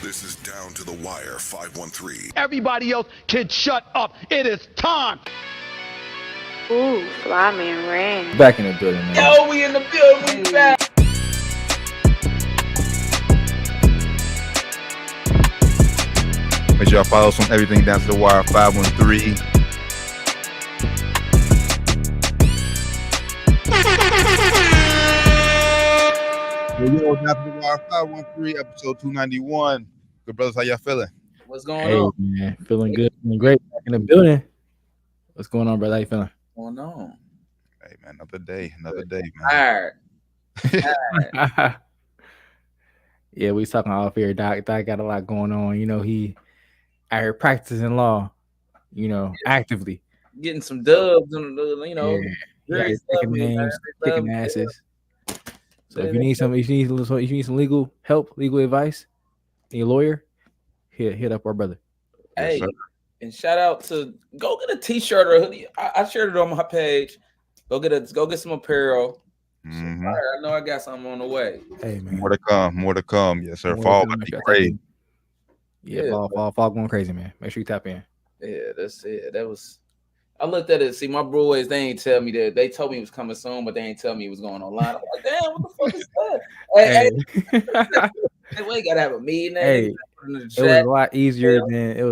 This is Down to the Wire 513. Everybody else can shut up. It is time. Ooh, Flyman ran. Back in the building, man. Yo, we in the building. We back. Make sure y'all follow us on everything Down to the Wire 513. Yo, Down to the Wire 513, episode 291. Good brothers, how y'all feeling? What's going on? Man, feeling good, feeling great. Back in the building. What's going on, brother? How you feeling? What's going on? Hey, man, another day, man. Tired. Yeah, we was talking off here. Doc got a lot going on. You know, he out here practicing law, you know, actively. Getting some dubs and you know, Yeah, kicking names, kicking asses. So if you need some legal help, legal advice, and your lawyer, hit up our brother. Hey, and shout out to go get a t-shirt or a hoodie. I shared it on my page. Go get some apparel. Mm-hmm. I know I got something on the way. Hey man, More to come. Yes, sir. Fall about to be crazy. Yeah, fall going crazy, man. Make sure you tap in. Yeah, that's it. I looked at it. See, my boys, they ain't tell me that. They told me it was coming soon, but they ain't tell me it was going online. I'm like, damn, what the fuck is that? Hey, we gotta have a meeting. Hey, it was a lot easier than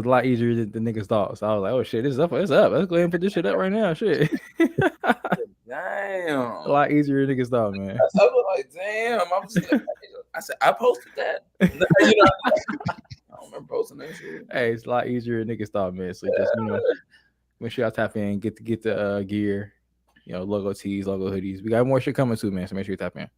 the niggas thought. So I was like, oh shit, this is up. It's up. Let's go ahead and put this shit up right now. Shit. Damn. A lot easier than niggas thought, man. I was like, damn. I said, I posted that. You know, I don't remember posting that shit. Hey, it's a lot easier than niggas thought, man. So just, you know, make sure y'all tap in, get the gear, you know, logo tees, logo hoodies. We got more shit coming too, man. So make sure you tap in.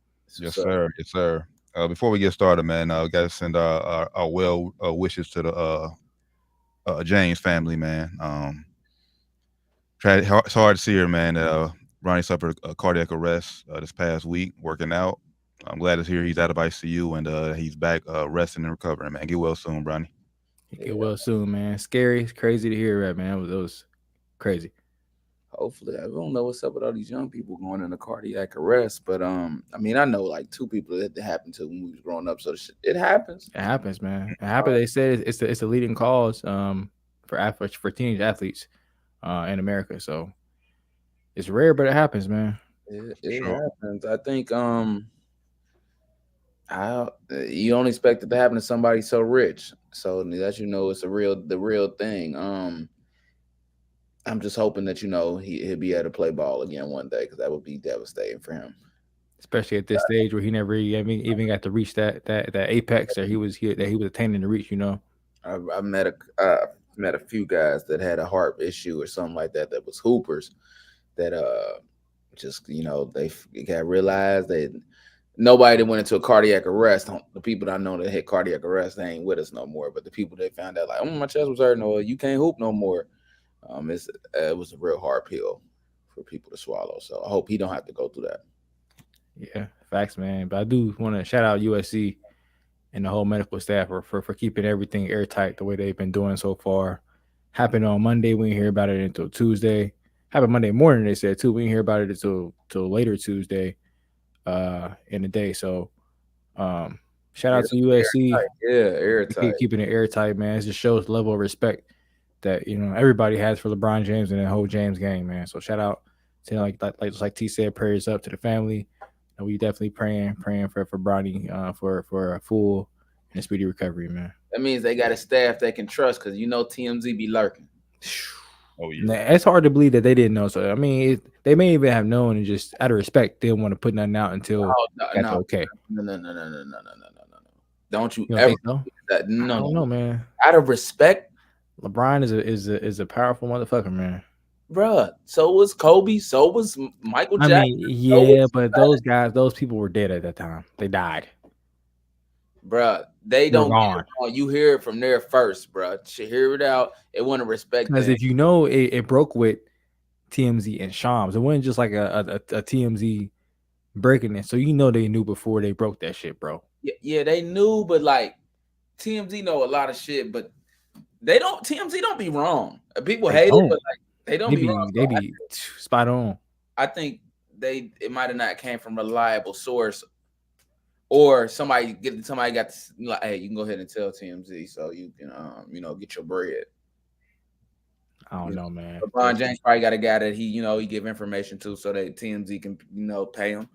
Yes, sir. Yes, sir. Before we get started, man, we got to send our well wishes to the James family, man. It's hard to see her, man. Ronnie suffered a cardiac arrest this past week, working out. I'm glad to hear he's out of ICU and he's back resting and recovering, man. Get well soon, Ronnie. Get well soon, man. Scary. It's crazy to hear that, man. It was crazy. Hopefully, I don't know what's up with all these young people going into cardiac arrest, but I mean, I know like two people that happened to when we was growing up, so it happens. It happens, man. It happens. They said it's a leading cause for teenage athletes in America. So it's rare, but it happens, man. It happens. I think you don't expect it to happen to somebody so rich. So that it's the real thing. I'm just hoping that he'll be able to play ball again one day, because that would be devastating for him. Especially at this stage where he never even got to reach that apex that he was attaining to reach. You know, I met a few guys that had a heart issue or something like that was hoopers that just they got realized that nobody that went into a cardiac arrest, the people that I know that hit cardiac arrest, they ain't with us no more. But the people that found out like, oh, my chest was hurting, or you can't hoop no more. It was a real hard pill for people to swallow. So I hope he don't have to go through that. Yeah, facts, man. But I do want to shout out USC and the whole medical staff for keeping everything airtight the way they've been doing so far. Happened on Monday. We didn't hear about it until Tuesday. Happened Monday morning, they said, too. We didn't hear about it until later Tuesday in the day. So shout out to USC. Airtight. Yeah, airtight. Keeping it airtight, man. It just shows the level of respect that everybody has for LeBron James and the whole James gang, man. So shout out to like T said, prayers up to the family. And we definitely praying for Bronny for a full and speedy recovery, man. That means they got a staff they can trust, because TMZ be lurking. Oh yeah, now, it's hard to believe that they didn't know. So I mean, they may even have known and just out of respect didn't want to put nothing out until okay. No. Don't you don't ever think so? that? No, I don't know, man. Out of respect, LeBron is a powerful motherfucker, man. Bruh. So was Kobe. So was Michael Jackson. I mean, yeah, but those people were dead at that time. They died. Bruh, they don't get it wrong. You hear it from there first, bruh. You hear it out. It wasn't respect. Because if it broke with TMZ and Shams, it wasn't just like a TMZ breaking it. So they knew before they broke that shit, bro. Yeah, they knew, but like TMZ know a lot of shit, but TMZ don't be wrong. People hate it, but like they don't be wrong. They be spot on. I think it might have not came from a reliable source, Or somebody got this, like, hey, you can go ahead and tell TMZ so you can get your bread. I don't know, man. LeBron James probably got a guy that he give information to so that TMZ can pay him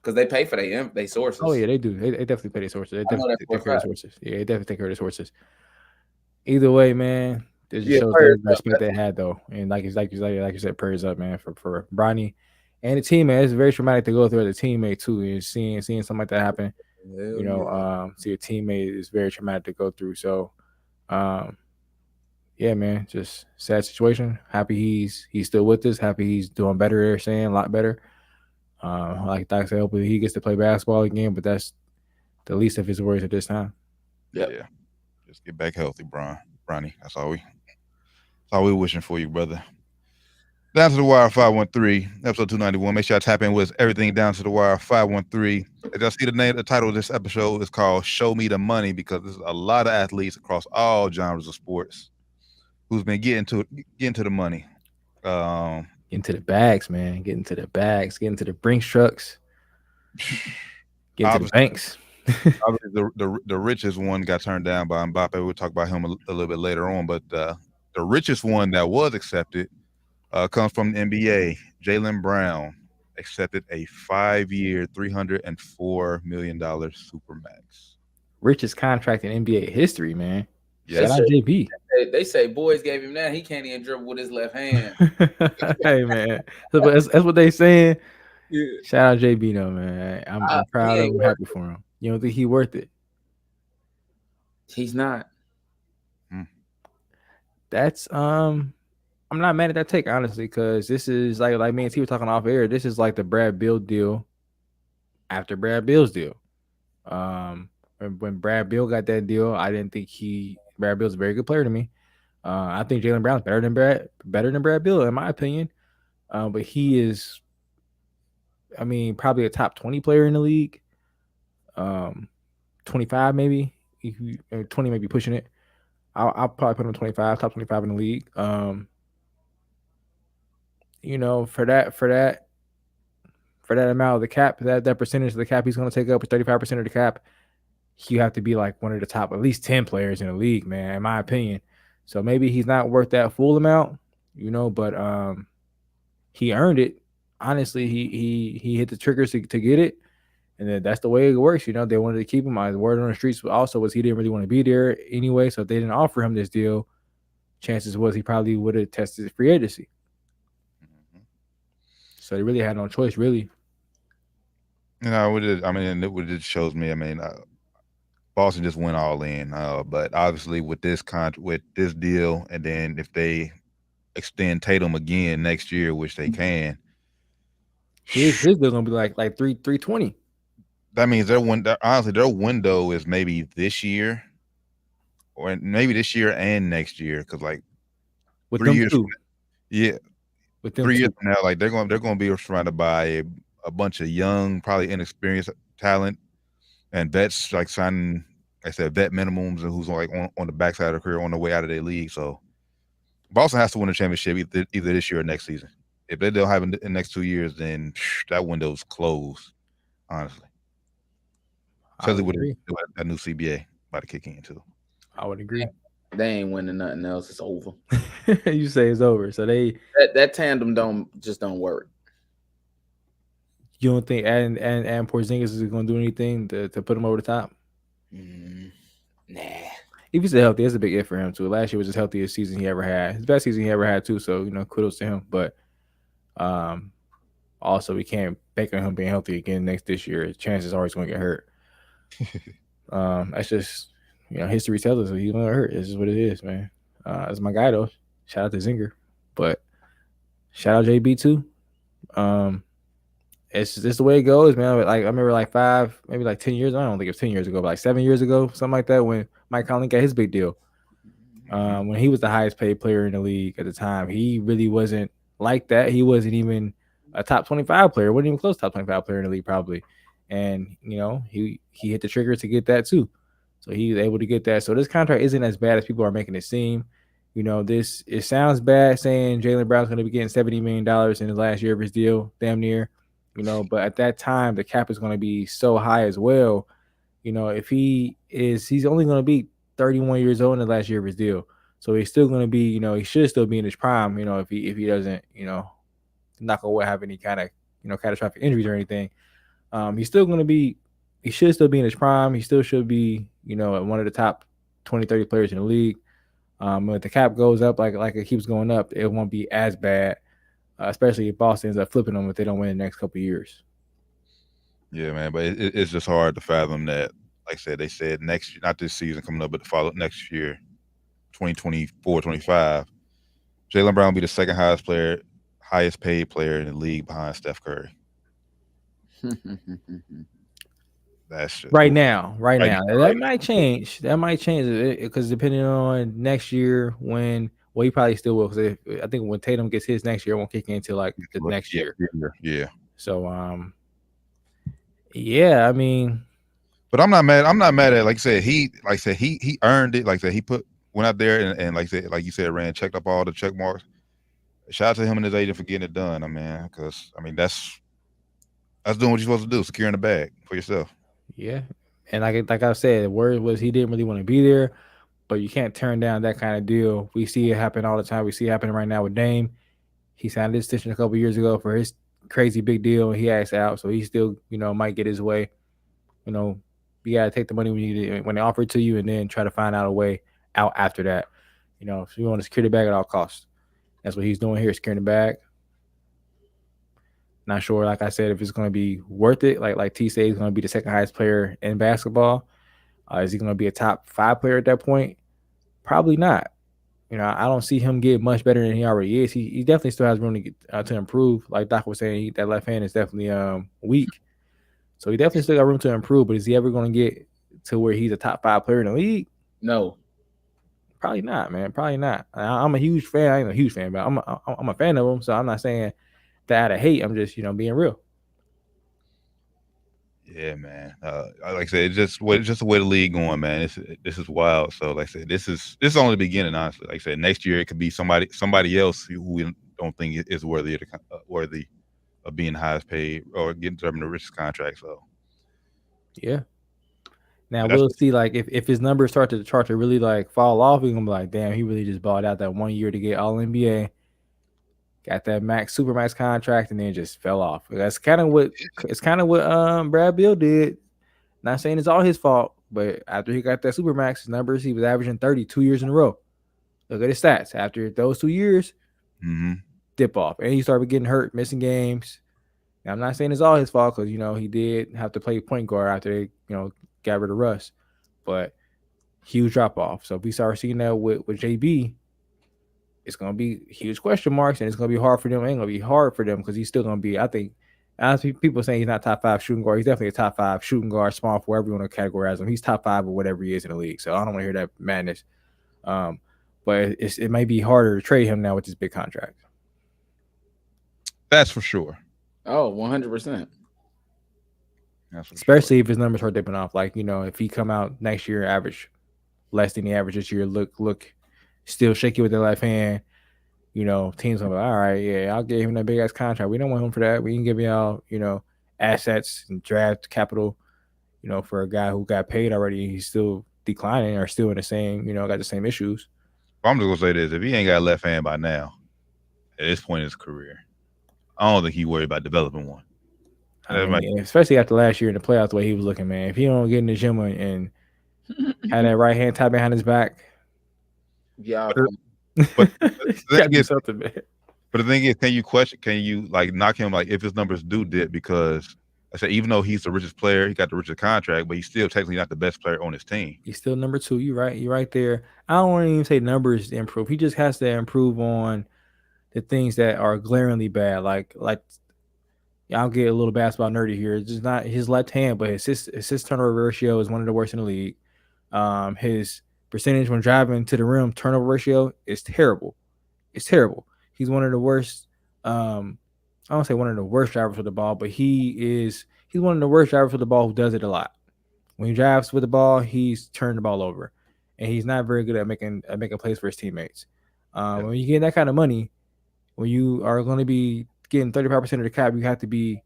because they pay for their sources. Oh yeah, they do. They definitely pay their sources. They definitely take care of their sources. Yeah, they definitely take care of their sources. Either way, man, this just shows the respect they had though. And like you said, prayers up, man, for Bronny and the team, man. It's very traumatic to go through as a teammate too, and seeing something like that happen. See a teammate is very traumatic to go through. So, yeah, man, just sad situation. Happy he's still with us. Happy he's doing better. They're saying a lot better. Like Doc said, hopefully he gets to play basketball again. But that's the least of his worries at this time. Yeah. Just get back healthy, Bronny. That's all we're wishing for you, brother. Down to the Wire 513, episode 291. Make sure I tap in with everything Down to the Wire 513. As y'all see, the title of this episode is called Show Me the Money, because there's a lot of athletes across all genres of sports who's been getting to the money. Getting to the bags, man. Getting to the bags. Getting to the Brinks trucks. Getting to the banks. the richest one got turned down by Mbappe. We'll talk about him a little bit later on. But the richest one that was accepted comes from the NBA. Jaylen Brown accepted a 5-year, $304 million supermax. Richest contract in NBA history, man. Yeah, shout out JB. They say boys gave him that. He can't even dribble with his left hand. Hey, man. That's what they saying. Yeah. Shout out JB, though, man. I'm proud of him. Happy for him. You don't think he worth it? He's not. That's I'm not mad at that take, honestly, because this is like me and T were talking off air. This is like the Brad Beal deal after Brad Beal's deal. When Brad Beal got that deal, I didn't think Brad Beal's a very good player to me. I think Jaylen Brown's better than Brad Beal, in my opinion. But he is, probably a top 20 player in the league. 25 maybe. 20 maybe pushing it. I'll probably put him 25, top 25 in the league. For that amount of the cap, that percentage of the cap he's going to take up, 35% of the cap, you have to be like one of the top at least 10 players in the league, man, in my opinion. So maybe he's not worth that full amount, but he earned it. Honestly, he hit the triggers to get it. And then that's the way it works. They wanted to keep him. The word on the streets also was he didn't really want to be there anyway. So if they didn't offer him this deal, chances was he probably would have tested free agency. So they really had no choice, really. It just shows me. Boston just went all in. But obviously with this deal, and then if they extend Tatum again next year, which they can, his deal's gonna be like 320. That means their window is maybe this year, or maybe this year and next year, because with 3 years, with 3 years from now, they're going to be surrounded by a bunch of young, probably inexperienced talent and vets, signing, like I said, vet minimums, and who's on the backside of their career on the way out of their league. So Boston has to win a championship either this year or next season. If they don't have it in the next 2 years, then that window's closed, honestly. Especially with that new CBA about to kick in too. I would agree. They ain't winning nothing else. It's over. You say it's over. So that tandem don't work. You don't think and Porzingis is going to do anything to put him over the top? Nah. If he's healthy, that's a big if for him too. Last year was his healthiest season he ever had. His best season he ever had too. So kudos to him. But also we can't bank on him being healthy again this year. Chances are he's going to get hurt. That's just history tells us he's gonna hurt. This is what it is, man. That's my guy though. Shout out to Zinger, but shout out JB too. It's just the way it goes, man. I remember 5, maybe 10 years. I don't think it was 10 years ago, but 7 years ago, something like that, when Mike Conley got his big deal. When he was the highest paid player in the league at the time, he really wasn't like that. He wasn't even a top 25 player. Wasn't even close to top 25 player in the league probably. And he hit the trigger to get that too, so he was able to get that. So this contract isn't as bad as people are making it seem. It sounds bad saying Jaylen Brown's going to be getting $70 million in the last year of his deal, damn near. But at that time, the cap is going to be so high as well. If he's only going to be 31 years old in the last year of his deal. So he's still going to be, he should still be in his prime, if he doesn't, knock on wood, have any kind of, catastrophic injuries or anything. He should still be in his prime. He still should be, one of the top 20, 30 players in the league. If the cap goes up like it keeps going up, it won't be as bad, especially if Boston ends up flipping them if they don't win the next couple of years. Yeah, man, but it's just hard to fathom that. Like I said, they said next year, not this season coming up, but the follow next year, 2024-25, Jaylen Brown will be the second highest paid player in the league behind Steph Curry. That's just right now. That might change. That might change because depending on next year he probably still will. Because I think when Tatum gets his next year, it won't kick in until like the next year. Yeah. So yeah, I mean, but I'm not mad. I'm not mad at like I said he earned it. Like I said, went out there and like you said, checked up all the check marks. Shout out to him and his agent for getting it done. Because that's doing what you're supposed to do, securing the bag for yourself. Yeah, and like I said, the word was he didn't really want to be there, but you can't turn down that kind of deal. We see it happen all the time. We see it happening right now with Dame. He signed this extension a couple years ago for his crazy big deal, and he asked out, so he still, might get his way. You gotta take the money when they offer it to you, and then try to find out a way out after that. If you want to secure the bag at all costs, that's what he's doing here, securing the bag. Not sure, like I said, if it's going to be worth it. Like T said, he's going to be the second highest player in basketball. Is he going to be a top 5 player at that point? Probably not. I don't see him get much better than he already is. He definitely still has room to get to improve. Like Doc was saying, that left hand is definitely weak. So he definitely still got room to improve. But is he ever going to get to where he's a top 5 player in the league? No. Probably not, man. Probably not. I'm a huge fan. I ain't a huge fan, but I'm a fan of him. So I'm not saying that out of hate. I'm just, being real. Yeah, man. Like I said, it's just the way the league going, man. This is wild. So, like I said, this is only the beginning. Honestly, like I said, next year it could be somebody else who we don't think is worthy of being the highest paid or getting the richest contract. So, yeah. Now we'll see. Like if his numbers start to really like fall off, we're gonna be like, damn, he really just balled out that 1 year to get All NBA. Got that supermax contract and then just fell off. That's kind of what Brad Beal did. Not saying it's all his fault, but after he got that supermax, his numbers, he was averaging 30 2 years in a row. Look at his stats. After those 2 years, dip off. And he started getting hurt, missing games. Now, I'm not saying it's all his fault because, he did have to play point guard after they, got rid of Russ. But huge drop off. So if we start seeing that with JB, it's going to be huge question marks, and it's going to be hard for them. It ain't going to be hard for them because he's still going to be, I think, honestly, people saying he's not top 5 shooting guard. He's definitely a top 5 shooting guard, small for everyone to categorize him. He's top 5 or whatever he is in the league. So I don't want to hear that madness. But it might be harder to trade him now with this big contract. That's for sure. Oh, 100%. Especially if his numbers are dipping off. Like, if he come out next year, average less than the average this year, look still shaky with the left hand, teams are like, all right, yeah, I'll give him that big ass contract. We don't want him for that. We can give y'all, assets and draft capital, for a guy who got paid already. He's still declining or still in the same, got the same issues. I'm just gonna say this: if he ain't got a left hand by now, at this point in his career, I don't think he worried about developing one. Especially after last year in the playoffs, the way he was looking, man. If he don't get in the gym and have that right hand tied behind his back. Yeah, but the thing is, can you like knock him like if his numbers do dip? Because I said even though he's the richest player, he got the richest contract, but he's still technically not the best player on his team. He's still number 2. You're right there. I don't want to even say numbers improve. He just has to improve on the things that are glaringly bad. Like I'll get a little basketball nerdy here. It's just not his left hand, but his assist turnover ratio is one of the worst in the league. His percentage when driving to the rim turnover ratio is terrible. It's terrible. He's one of the worst. I don't say one of the worst drivers with the ball, but he's one of the worst drivers with the ball who does it a lot. When he drives with the ball, he's turned the ball over, and he's not very good at making plays for his teammates. When you get that kind of money, when you are going to be getting 35% of the cap, you have to be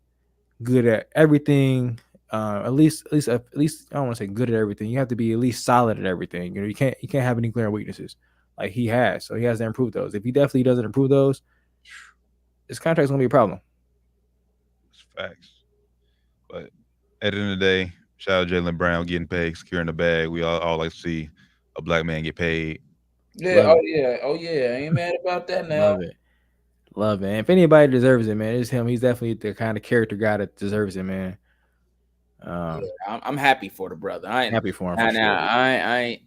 good at everything. At least I don't want to say good at everything. You have to be at least solid at everything. You can't have any glaring weaknesses like he has. So he has to improve those. If he definitely doesn't improve those, his contract's gonna be a problem. It's facts. But at the end of the day, shout out Jaylen Brown getting paid, securing the bag. We all like to see a black man get paid. Yeah. Oh yeah. I ain't mad about that now. Love it. And if anybody deserves it, man, it's him. He's definitely the kind of character guy that deserves it, man. I'm happy for the brother. I ain't happy for him. For sure.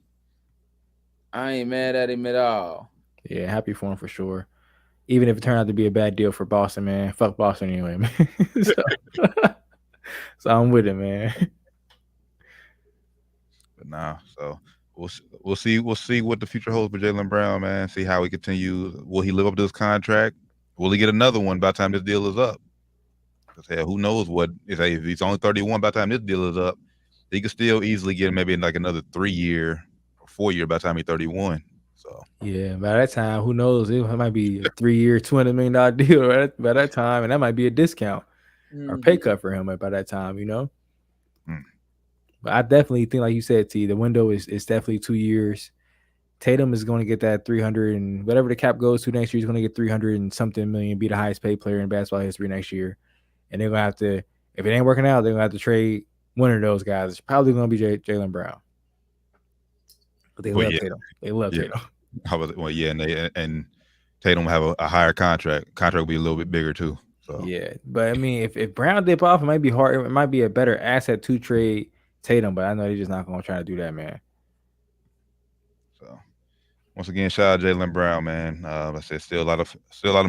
I ain't mad at him at all. Yeah, happy for him for sure. Even if it turned out to be a bad deal for Boston, man. Fuck Boston anyway, man. So I'm with it, man. But nah, so we'll see what the future holds for Jaylen Brown, man. See how he continues. Will he live up to his contract? Will he get another one by the time this deal is up? Because hell, who knows what if he's only 31 by the time this deal is up, he could still easily get maybe like another 3 year or 4 year by the time he's 31. So yeah, by that time, who knows? It might be a 3 year, $200 million deal by that time, and that might be a discount or pay cut for him by that time, you know. But I definitely think, like you said, T, the window is definitely 2 years. Tatum is going to get that 300 and whatever the cap goes to next year. He's going to get 300 and something million, be the highest paid player in basketball history next year. And they're going to have to, if it ain't working out, they're going to have to trade one of those guys. It's probably going to be Jaylen Brown. But they love Tatum. They love Tatum. And Tatum will have a higher contract. Contract will be a little bit bigger too. So yeah, but I mean, if Brown dip off, it might be hard. It might be a better asset to trade Tatum, but I know they're just not going to try to do that, man. So once again, shout out Jaylen Brown, man. I said still a lot of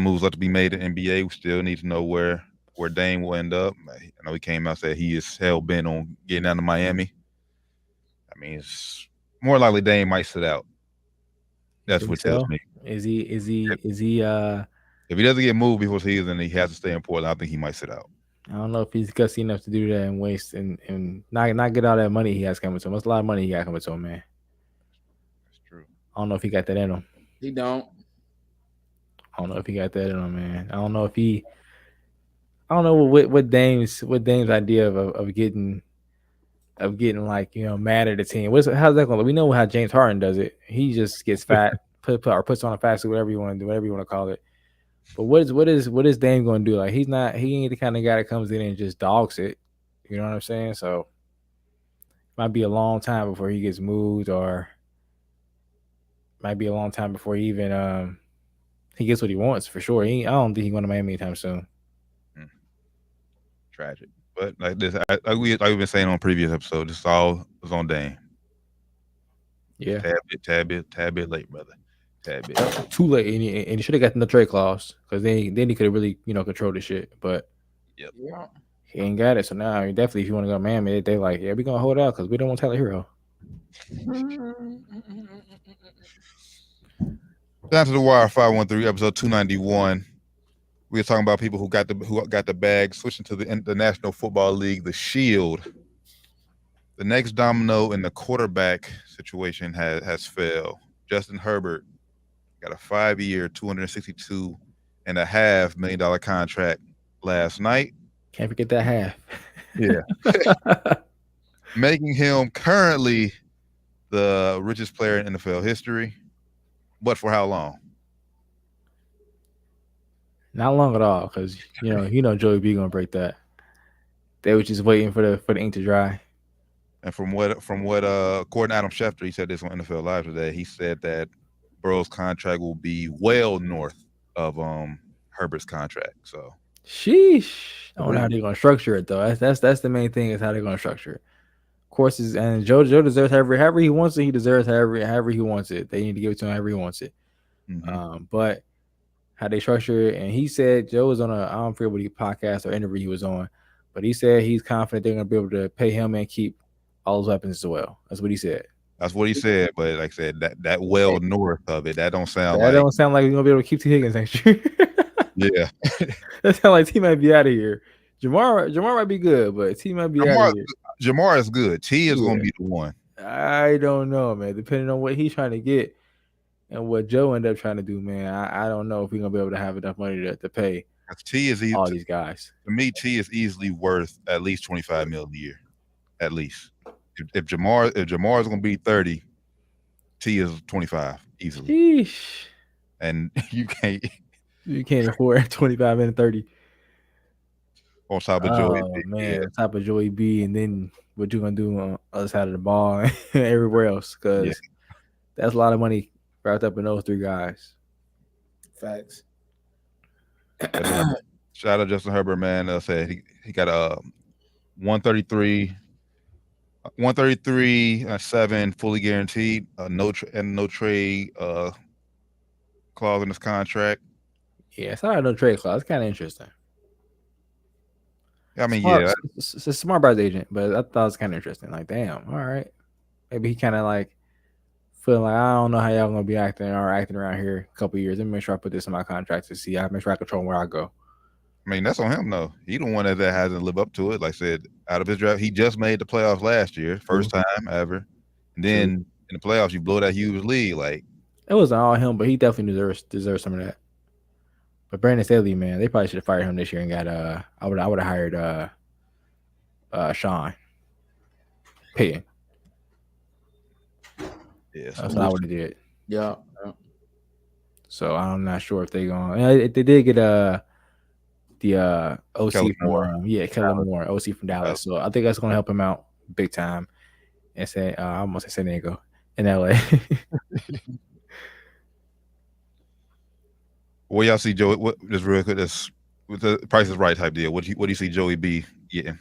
moves left to be made in NBA. We still need to know where Dame will end up. I know he came out and said he is hell bent on getting down to Miami. I mean, it's more likely Dame might sit out. That's what tells me. Is he? If he doesn't get moved before season and he has to stay in Portland, I think he might sit out. I don't know if he's gutsy enough to do that and waste and not get all that money he has coming to him. That's a lot of money he got coming to him, man. That's true. I don't know if he got that in him. He don't. I don't know if he got that in him, man. I don't know what Dame's idea of getting like, you know, mad at the team. How's that going? We know how James Harden does it. He just gets fat, puts on a fast suit, whatever you want to do, whatever you want to call it. But what is Dame going to do? Like he ain't the kind of guy that comes in and just dogs it. You know what I'm saying? So it might be a long time before he gets moved, or might be a long time before he even he gets what he wants for sure. I don't think he's going to Miami anytime soon. Tragic. But like this, like we've been saying on previous episodes, this all was on Dame. Yeah. Tad bit late, brother. Tad bit. Too late, and he should have gotten the trade clause because then he could have really, you know, controlled the shit. But yeah, he ain't got it. So now, I mean, definitely, if you want to go Miami, they like, yeah, we're gonna hold out because we don't want Tyler Hero. Down to the wire, 513, episode 291. We were talking about people who got the bag, switching to the National Football League, the Shield. The next domino in the quarterback situation has fell. Justin Herbert got a 5-year, $262.5 million contract last night. Can't forget that half. Yeah. Making him currently the richest player in NFL history. But for how long? Not long at all, because you know Joey B gonna break that. They were just waiting for the ink to dry. And from what according to Adam Schefter, he said this on NFL Live today. He said that Burrow's contract will be well north of Herbert's contract. So, sheesh. I wonder how they're gonna structure it though. That's the main thing is how they're gonna structure it. Of course, and Joe deserves however he wants it. He deserves however he wants it. They need to give it to him however he wants it. Mm-hmm. But how they structure it, and he said Joe was on I don't forget what podcast or interview he was on, but he said he's confident they're gonna be able to pay him and keep all his weapons as well. That's what he said. That's what he said, but like I said, that well north of it, that don't sound like we're gonna be able to keep T. Higgins next year. Yeah, that sounds like T might be out of here. Jamar might be good, but T might be out of here. Jamar is good. T is gonna be the one. I don't know, man. Depending on what he's trying to get and what Joe ended up trying to do, man, I don't know if we're gonna be able to have enough money to pay T is all these guys. To me, T is easily worth at least $25 million a year, at least. If Jamar is going to be 30, T is 25 easily. Sheesh. And you can't afford 25 and 30 on top of Joey B. Man, on top of Joey B, and then what you gonna do on the other side of the ball and everywhere else? Because that's a lot of money wrapped up in those three guys. Facts. Shout out Justin Herbert, man. I said he got a 133.7 fully guaranteed, no trade clause in his contract. Yeah, it's not a no trade clause. It's kind of interesting. I mean, it's a smart by his agent, but I thought it was kind of interesting. Like, damn, all right, maybe he kind of like feeling like, I don't know how y'all gonna be acting around here a couple of years. Let me make sure I put this in my contract to see. I make sure I control where I go. I mean, that's on him though. He the one that hasn't lived up to it. Like I said, out of his draft, he just made the playoffs last year, first time ever. And then in the playoffs, you blow that huge lead. Like, it wasn't all him, but he definitely deserves some of that. But Brandon Staley, man, they probably should have fired him this year and got I would have hired Sean Payton. Yeah, that's what I would have did. Yeah. So I'm not sure if they going. They did get the OC Kellen for Kellen Moore, OC from Dallas. So I think that's going to help him out big time. And say I almost said San Diego in LA. What y'all see Joey? What just real quick? This with the Price is Right type deal. What do you see Joey B getting?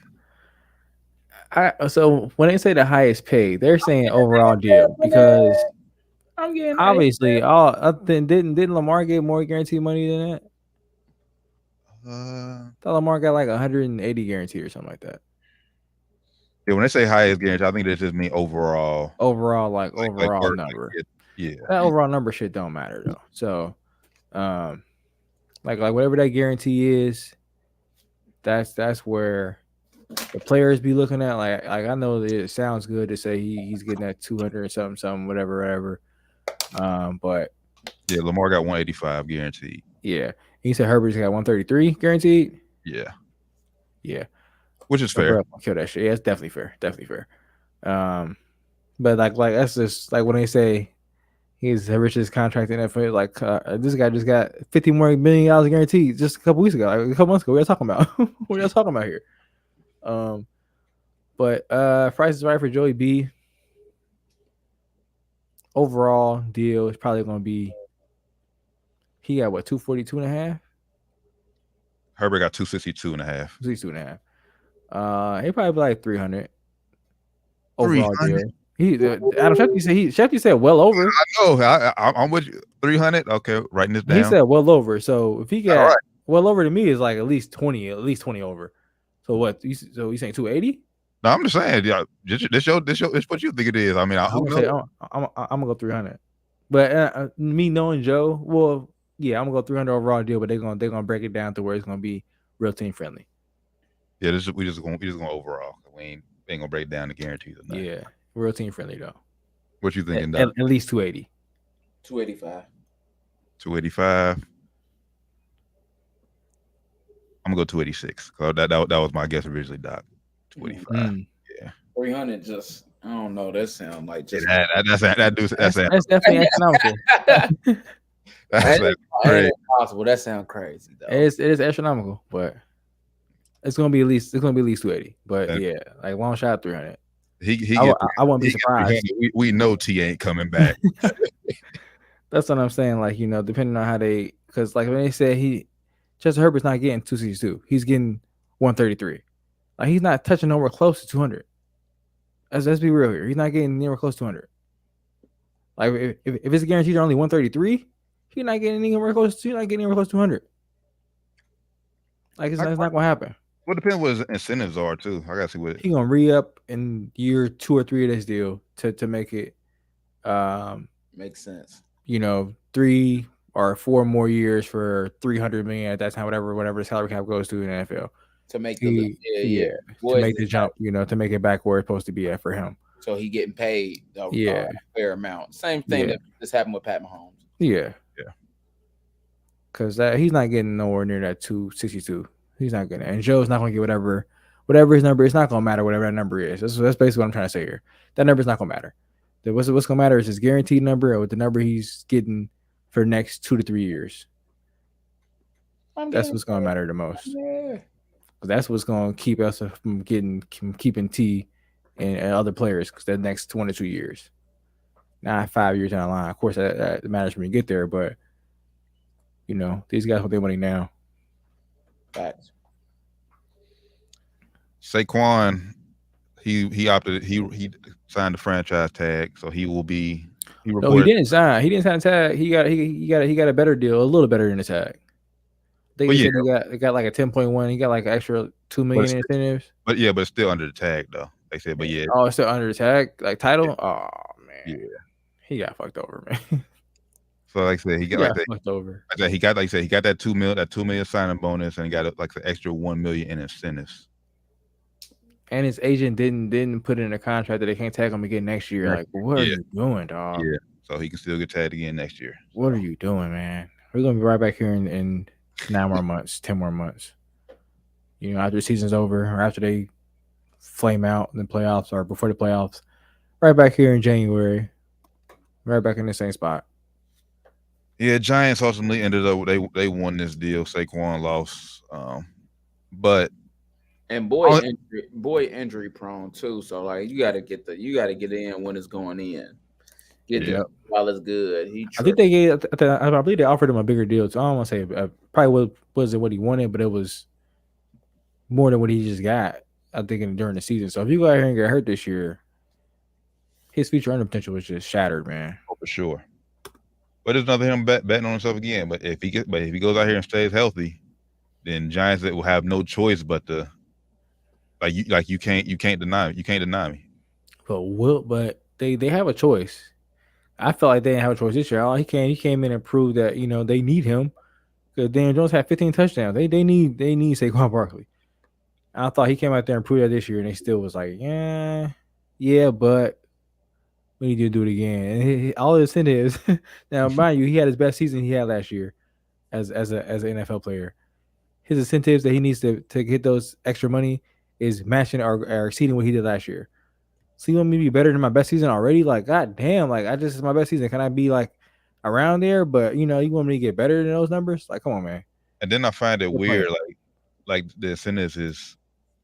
So when they say the highest pay, they're saying overall deal because I'm getting obviously didn't Lamar get more guaranteed money than that? I thought Lamar got like 180 guarantee or something like that. Yeah, when they say highest guarantee, I think that just mean overall. Overall number. That overall number shit don't matter though. So, like whatever that guarantee is, that's where the players be looking at. Like I know that it sounds good to say he's getting that 200 or something, whatever. But yeah, Lamar got 185 guaranteed. Yeah, he said Herbert's got 133 guaranteed. Yeah, which is fair. Kill that shit. Yeah, it's definitely fair. But like that's just like when they say he's the richest contract in NFL. Like this guy just got $50 more million guaranteed just a couple weeks ago, like a couple months ago. What are you talking about? What are you talking about here? But Price is Right for Joey B. Overall deal is probably going to be. He got what 242.5. Herbert got 262.5. 262.5. He probably be like 300. Overall 300? Deal. Adam Shefty said well over. I know. I'm with you. 300. Okay, writing this down. He said well over. So if he got well over to me is like at least 20 over. So what? So you saying 280? No, I'm just saying. Yeah, this what you think it is. I mean, I'm gonna go 300. But me knowing Joe, well, yeah, I'm gonna go 300 overall deal. But they're gonna break it down to where it's gonna be real team friendly. Yeah, we just going overall. We ain't gonna break down the guarantees. Yeah, real team friendly though. What you thinking? At least 280. 285. 285. I'm gonna go 286. That was my guess originally, Doc. 285. Yeah. 300 just I don't know. That sounds like just that's definitely astronomical. That's crazy. Possible. That sounds crazy though. It is astronomical, but it's gonna be at least 280. But yeah, like one shot 300. I won't be surprised. We know T ain't coming back. That's what I'm saying. Like, depending on how because like when they said Justin Herbert's not getting 262, he's getting 133. Like he's not touching nowhere close to 200. Let's be real here. He's not getting anywhere close to 200. Like if it's guaranteed only 133, he's not getting anywhere close to 200. Like it's not gonna happen. Well, depends what his incentives are too. I gotta see what he's gonna re-up in year 2 or 3 of this deal to make it makes sense. 3 or 4 more years for $300 million at that time, whatever the salary cap goes to in the NFL. To make to make the jump, to make it back where it's supposed to be at for him. So he getting paid a fair amount. Same thing that just happened with Pat Mahomes. Yeah. because he's not getting nowhere near that 262. He's not getting it. And Joe's not going to get whatever his number is. It's not going to matter whatever that number is. That's basically what I'm trying to say here. That number is not going to matter. What's going to matter is his guaranteed number or the number he's getting for the next 2 to 3 years. That's what's going to matter the most. Yeah. That's what's going to keep us from keeping T and other players because the next 1 to 2 years. Not 5 years down the line. Of course, that matters when you get there, but these guys want their money now. Facts. Saquon, he opted. He signed the franchise tag, so he will be. No, he didn't sign. He didn't sign a tag. He got a better deal, a little better than the tag. I think he said he got like a 10.1. He got like an extra $2 million in incentives. But it's still under the tag though. They said, but yeah. Oh, it's still under the tag, like title. Yeah. Oh man, yeah, he got fucked over, man. So like I said, he got fucked over. He got that $2 million signing bonus, and he got like the extra $1 million in incentives. And his agent didn't put in a contract that they can't tag him again next year. Like, what are you doing, dog? Yeah, so he can still get tagged again next year. What are you doing, man? We're gonna be right back here in 9 more months, 10 more months. After the season's over or after they flame out in the playoffs or before the playoffs, right back here in January, right back in the same spot. Yeah, Giants ultimately ended up they won this deal. Saquon lost, but boy injury prone too. So like you got to get in when it's going in. Get it while it's good. I think they gave. I believe they offered him a bigger deal. So I don't want to say probably wasn't what he wanted, but it was more than what he just got. I think during the season. So if you go out here and get hurt this year, his future earning potential was just shattered, man. Oh, for sure. But it's nothing him betting on himself again. But if he goes out here and stays healthy, then Giants will have no choice but to you can't deny me. But they have a choice. I felt like they didn't have a choice this year. He came in and proved that they need him because Daniel Jones had 15 touchdowns. They need Saquon Barkley. I thought he came out there and proved that this year, and they still was like, yeah, but we need to do it again. And all his incentives. Now, mind you, he had his best season he had last year as an NFL player. His incentives that he needs to get those extra money is matching or exceeding what he did last year. So you want me to be better than my best season already? Like, god damn, like it's my best season. Can I be like around there? But you want me to get better than those numbers? Like, come on, man. And then I find it weird, like the incentives is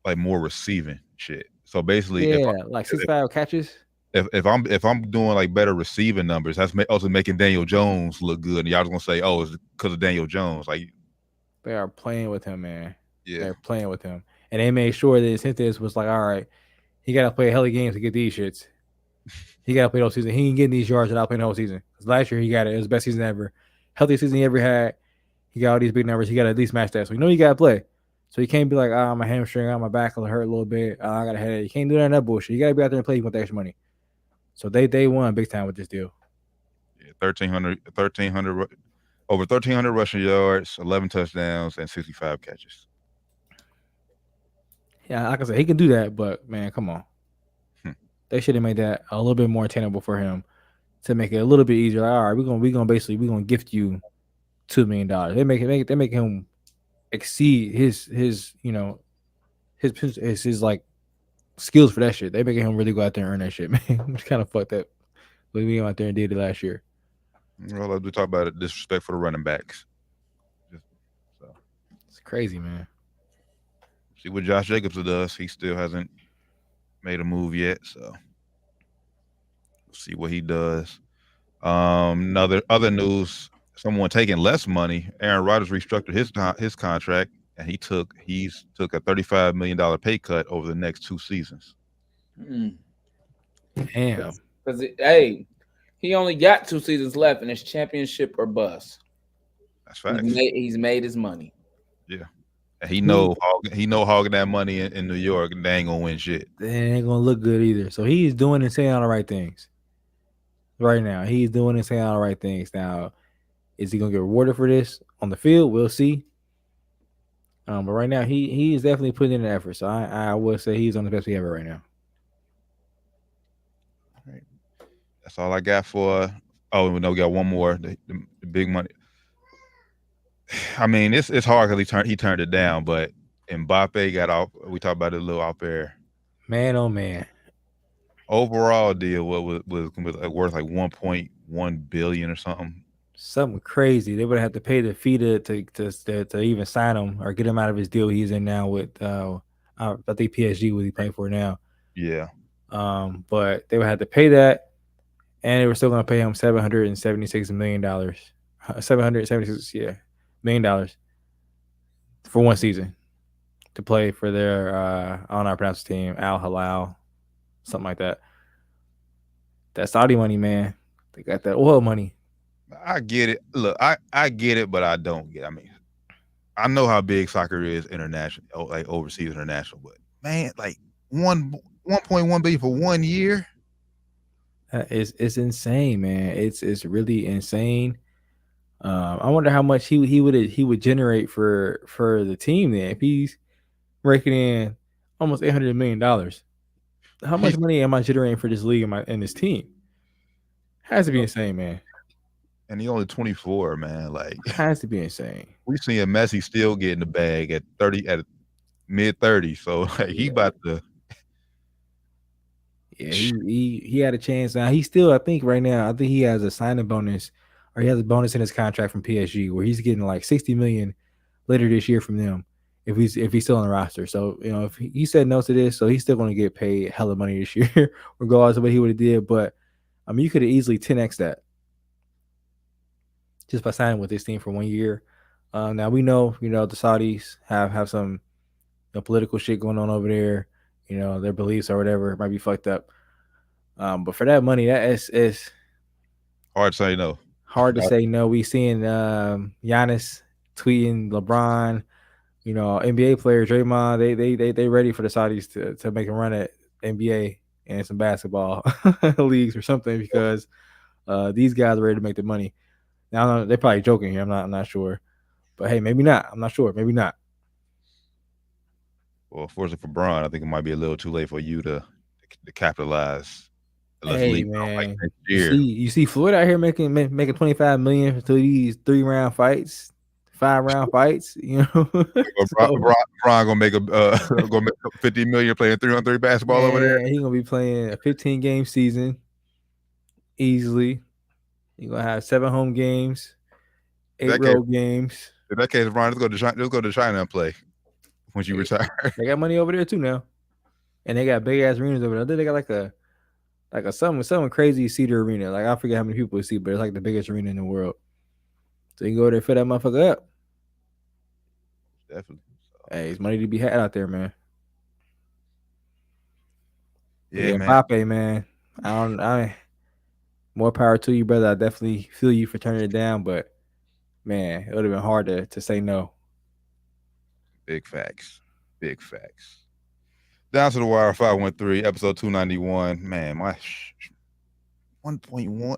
like more receiving shit. So basically, like 65 catches. If I'm doing like better receiving numbers, that's also making Daniel Jones look good. And y'all just gonna say, oh, it's because of Daniel Jones. Like they are playing with him, man. Yeah, they're playing with him, and they made sure the incentives was like, all right, he got to play a hell of games to get these shits. He got to play the whole season. He ain't getting these yards without playing the whole season. Because last year he got it. It was the best season ever, healthiest season he ever had. He got all these big numbers. He got to at least match that. So you got to play. So you can't be like, my hamstring, my back will hurt a little bit. I got a headache. You can't do that bullshit. You got to be out there and play. You want the extra money. So they won big time with this deal. Yeah, 1,300 over 1,300 rushing yards, 11 touchdowns, and 65 catches. Yeah, like I said, he can do that, but man, come on. They should have made that a little bit more attainable for him to make it a little bit easier. Like, all right, we're gonna gift you $2 million. They make him exceed his like skills for that shit. They making him really go out there and earn that shit, man. It's kind of fucked up. But we went out there and did it last year. Well, we talk about it, disrespect for the running backs. It's crazy, man. See what Josh Jacobs does. He still hasn't made a move yet, so we'll see what he does. Other news: someone taking less money. Aaron Rodgers restructured his contract, and he took a $35 million pay cut over the next 2 seasons. Damn. Because he only got 2 seasons left, and it's championship or bust. That's facts. He's made his money. Yeah. And he know hogging that money in New York, and they ain't gonna win shit. They ain't gonna look good either. So he's doing and saying all the right things. Right now, he's doing and saying all the right things. Now, is he gonna get rewarded for this on the field? We'll see. But right now, he is definitely putting in an effort. So I would say he's on the best behavior right now. All right. That's all I got for. Oh, no, we got one more. The big money. I mean, it's hard because he turned it down, but Mbappe got off. We talked about it a little off there. Man, oh man. Overall deal, what was worth like 1.1 billion or something. Something crazy. They would have to pay the fee to even sign him or get him out of his deal he's in now with I think PSG was he playing for now. Yeah. But they would have to pay that, and they were still going to pay him $776 million. $776 million for one season to play for their I don't know how to pronounce the team, Al Hilal, something like that. That Saudi money, man. They got that oil money. I get it. Look, I get it, but I don't get it. I mean, I know how big soccer is international, like overseas international, but man, like 1.1 billion for 1 year. It's insane, man. It's really insane. I wonder how much he would generate for the team then if he's raking in almost $800 million. How much money am I generating for this league and this team? Has to be insane, man. And he's only 24, man. Like, has to be insane. We seeing Messi still getting the bag at mid 30s, so like he about to. Yeah, he had a chance. Now he still, I think right now, I think he has a signing bonus, or he has a bonus in his contract from PSG where he's getting like $60 million later this year from them if he's still on the roster. So if he said no to this, so he's still going to get paid hella money this year, regardless of what he would have did. But I mean, you could have easily 10x that just by signing with this team for 1 year. Now we know, the Saudis have some political shit going on over there. Their beliefs or whatever might be fucked up. But for that money, that is hard to say no. Hard to say no. We seeing Giannis tweeting LeBron, NBA players, Draymond, they ready for the Saudis to make a run at NBA and some basketball leagues or something because these guys are ready to make the money. Now they're probably joking here. I'm not sure, but hey, maybe not. I'm not sure. Maybe not. Well, fortunately for Bron, I think it might be a little too late for you to capitalize. Hey man, like you see Floyd out here making $25 million for these 3-round fights, 5-round fights. Bron gonna make $50 million playing 3-on-3 basketball over there. He gonna be playing a 15-game season easily. He gonna have 7 home games, 8 road games. In that case, Bron, let's go to China and play once you retire. They got money over there too now, and they got big ass arenas over there. I think they got like a something crazy seater arena. Like I forget how many people we see, but it's like the biggest arena in the world. So you can go there, fill that motherfucker up. Definitely. Hey, it's money to be had out there, man. Yeah, man. Mbappe, man. I more power to you, brother. I definitely feel you for turning it down, but man, it would have been hard to say no. Big facts. Big facts. Down to the Wire 513, episode 291. Man, my 1.1,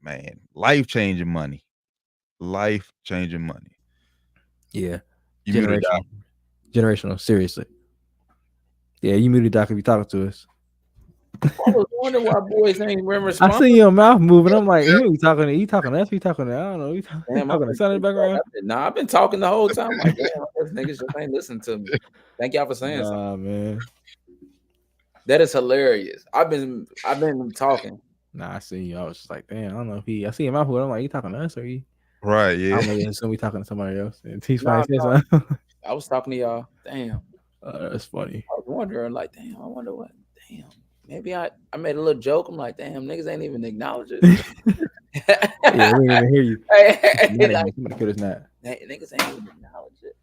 man, life-changing money. Life-changing money. Yeah. Generational, seriously. Yeah, you muted Doc if you're talking to us. I was wondering why boys ain't responding. I see your mouth moving. I'm like, you talking to us? You talking to, I don't know. You talking to son in the background? Nah, I've been talking the whole time. Like, damn, those niggas just ain't listening to me. Thank y'all for saying something. Man. That is hilarious. I've been talking. Nah, I see you. I was just like, damn, I don't know if I see your mouth moving. I'm like, you talking to us or you? Right, yeah. I'm gonna assume we talking to somebody else. And he's I was talking to y'all. Damn. That's funny. I was wondering, like, damn, I wonder what. Damn. Maybe I made a little joke. I'm like, damn, niggas ain't even acknowledge it. Yeah, we didn't even hear you. Like, somebody could us not. Niggas ain't even acknowledge it.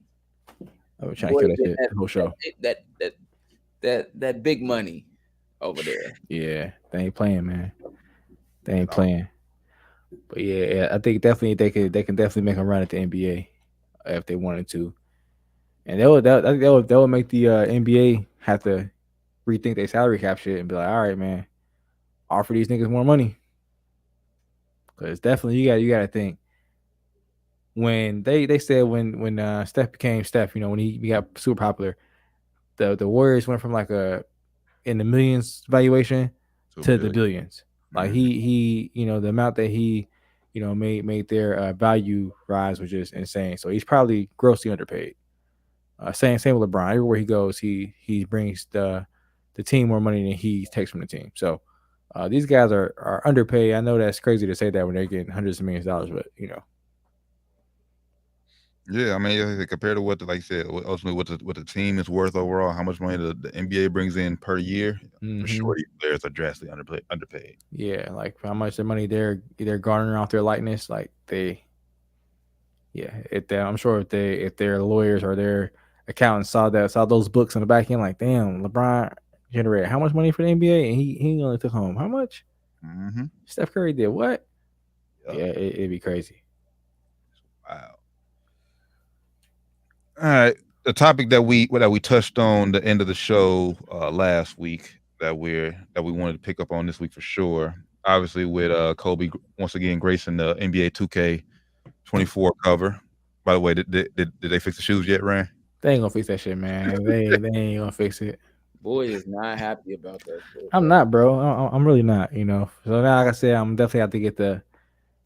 I was trying to kill that shit the whole show. That big money over there. Yeah, they ain't playing, man. They ain't playing. But yeah, I think definitely they can definitely make a run at the NBA if they wanted to, and that would make the NBA have to rethink their salary cap shit and be like, all right, man, offer these niggas more money. Because definitely you got to think when they said when Steph became Steph, when he got super popular, the Warriors went from like in the millions valuation to the billions. Like he the amount that he made their value rise, which is insane. So he's probably grossly underpaid. Same with LeBron. Everywhere he goes, he brings the team more money than he takes from the team. So these guys are underpaid. I know that's crazy to say that when they're getting hundreds of millions of dollars, but Yeah, I mean, compared to what, like I said, ultimately what the team is worth overall, how much money the NBA brings in per year, for sure, these players are drastically underpaid. Yeah, like how much the money they're garnering off their likeness, like I'm sure if their lawyers or their accountants saw those books on the back end, like, damn, LeBron generated how much money for the NBA, and he only took home how much? Steph Curry did what? Yep. Yeah, it'd be crazy. Wow. All right, the topic that we touched on the end of the show last week that we wanted to pick up on this week for sure. Obviously, with Kobe once again gracing the NBA 2K24 cover. By the way, did they fix the shoes yet, Ryan? They ain't gonna fix that shit, man. they ain't gonna fix it. Boy is not happy about that shit. I'm not, bro. I'm really not. So now, like I said, I'm definitely have to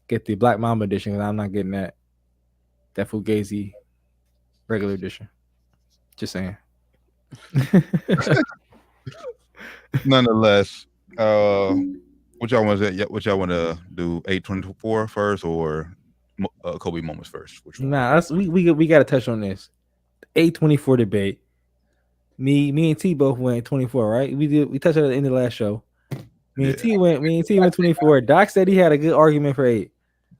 get the Black Mamba edition, because I'm not getting that Fugazi regular edition. Just saying. Nonetheless, what y'all want to do? 824 first or Kobe moments first? Which one? Nah, we got to touch on this 824 debate. Me and T both went 24, right? We touched on it at the end of the last show. Me and T went 24. Doc said he had a good argument for 8.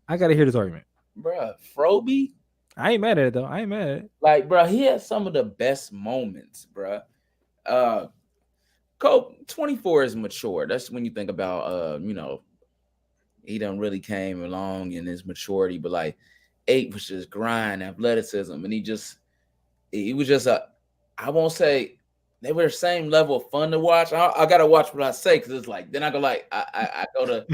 I gotta hear this argument, bruh. Froby, I ain't mad at it though. I ain't mad at it. Like, bruh, he had some of the best moments, bruh. Kobe 24 is mature. That's when you think about he done really came along in his maturity, but like 8 was just grind, athleticism, and he was just I won't say they were the same level of fun to watch. I gotta watch what I say, because it's like then I go like I go to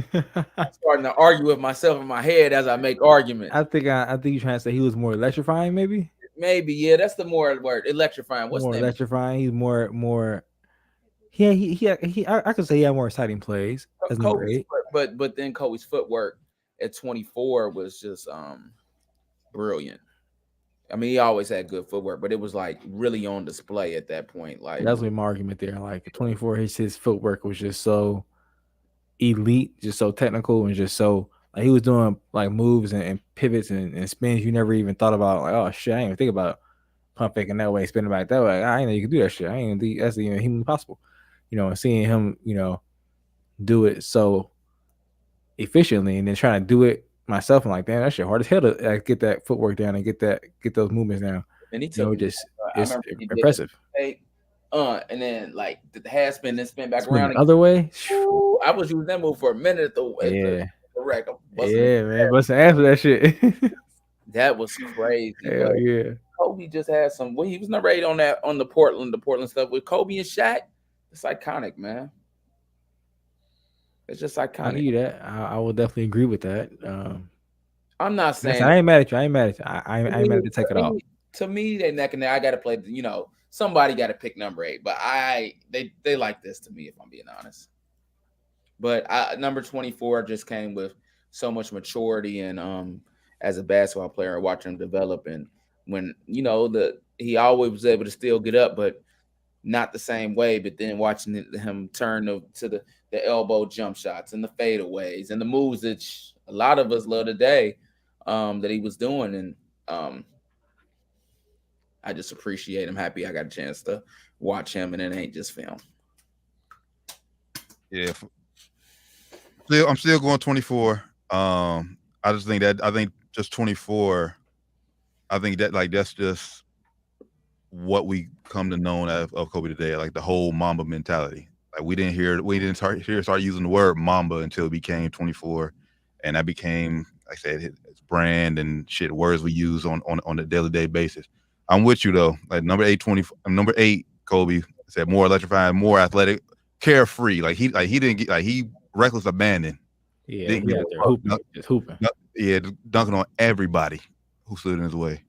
starting to argue with myself in my head as I make arguments. I think you're trying to say he was more electrifying, maybe. Maybe, yeah, that's the more word. Electrifying. What's more the name? Electrifying? He's more. I could say he had more exciting plays as number 8. But then Kobe's footwork at 24 was just brilliant. I mean, he always had good footwork, but it was like really on display at that point. Like, that's my argument there. Like 24, his footwork was just so elite, just so technical, and just so like he was doing like moves and pivots and spins you never even thought about. Like, oh shit, I didn't even think about pump faking that way, spinning back that way. I didn't know you could do that shit. I ain't think that's even humanly possible. And seeing him, do it so efficiently, and then trying to do it myself, I'm like, damn, that shit hard as hell to get that footwork down and get those movements down. And he took it's impressive. And then like the half spin, then spin back around the other way. I was using that move for a minute correct. Yeah, man, busting ass for that shit. That was crazy. Hell yeah. Kobe just had some. Well, he was narrating on the Portland stuff with Kobe and Shaq. It's iconic, man. It's just iconic. I hear that. I will definitely agree with that. I'm not saying I ain't mad at you. I ain't mad to take it off. To me, they neck and neck. I got to play. Somebody got to pick number 8. But they like this to me, if I'm being honest. But number 24 just came with so much maturity and as a basketball player and watching him develop, and when he always was able to still get up, but not the same way. But then watching him turn to the elbow jump shots and the fadeaways and the moves that a lot of us love today, that he was doing, and I just appreciate him. Happy I got a chance to watch him, and it ain't just film. Yeah, I'm still going 24. I think just 24. I think that's just what we come to know of Kobe today, like the whole Mamba mentality. Like we didn't start using the word Mamba until it became 24, and that became, like I said, his brand and shit, words we use on a daily day basis. I'm with you though. Like number 8, Kobe said more electrifying, more athletic, carefree. Like he didn't get he reckless abandon. Yeah, hooping. Yeah, dunking on everybody who stood in his way.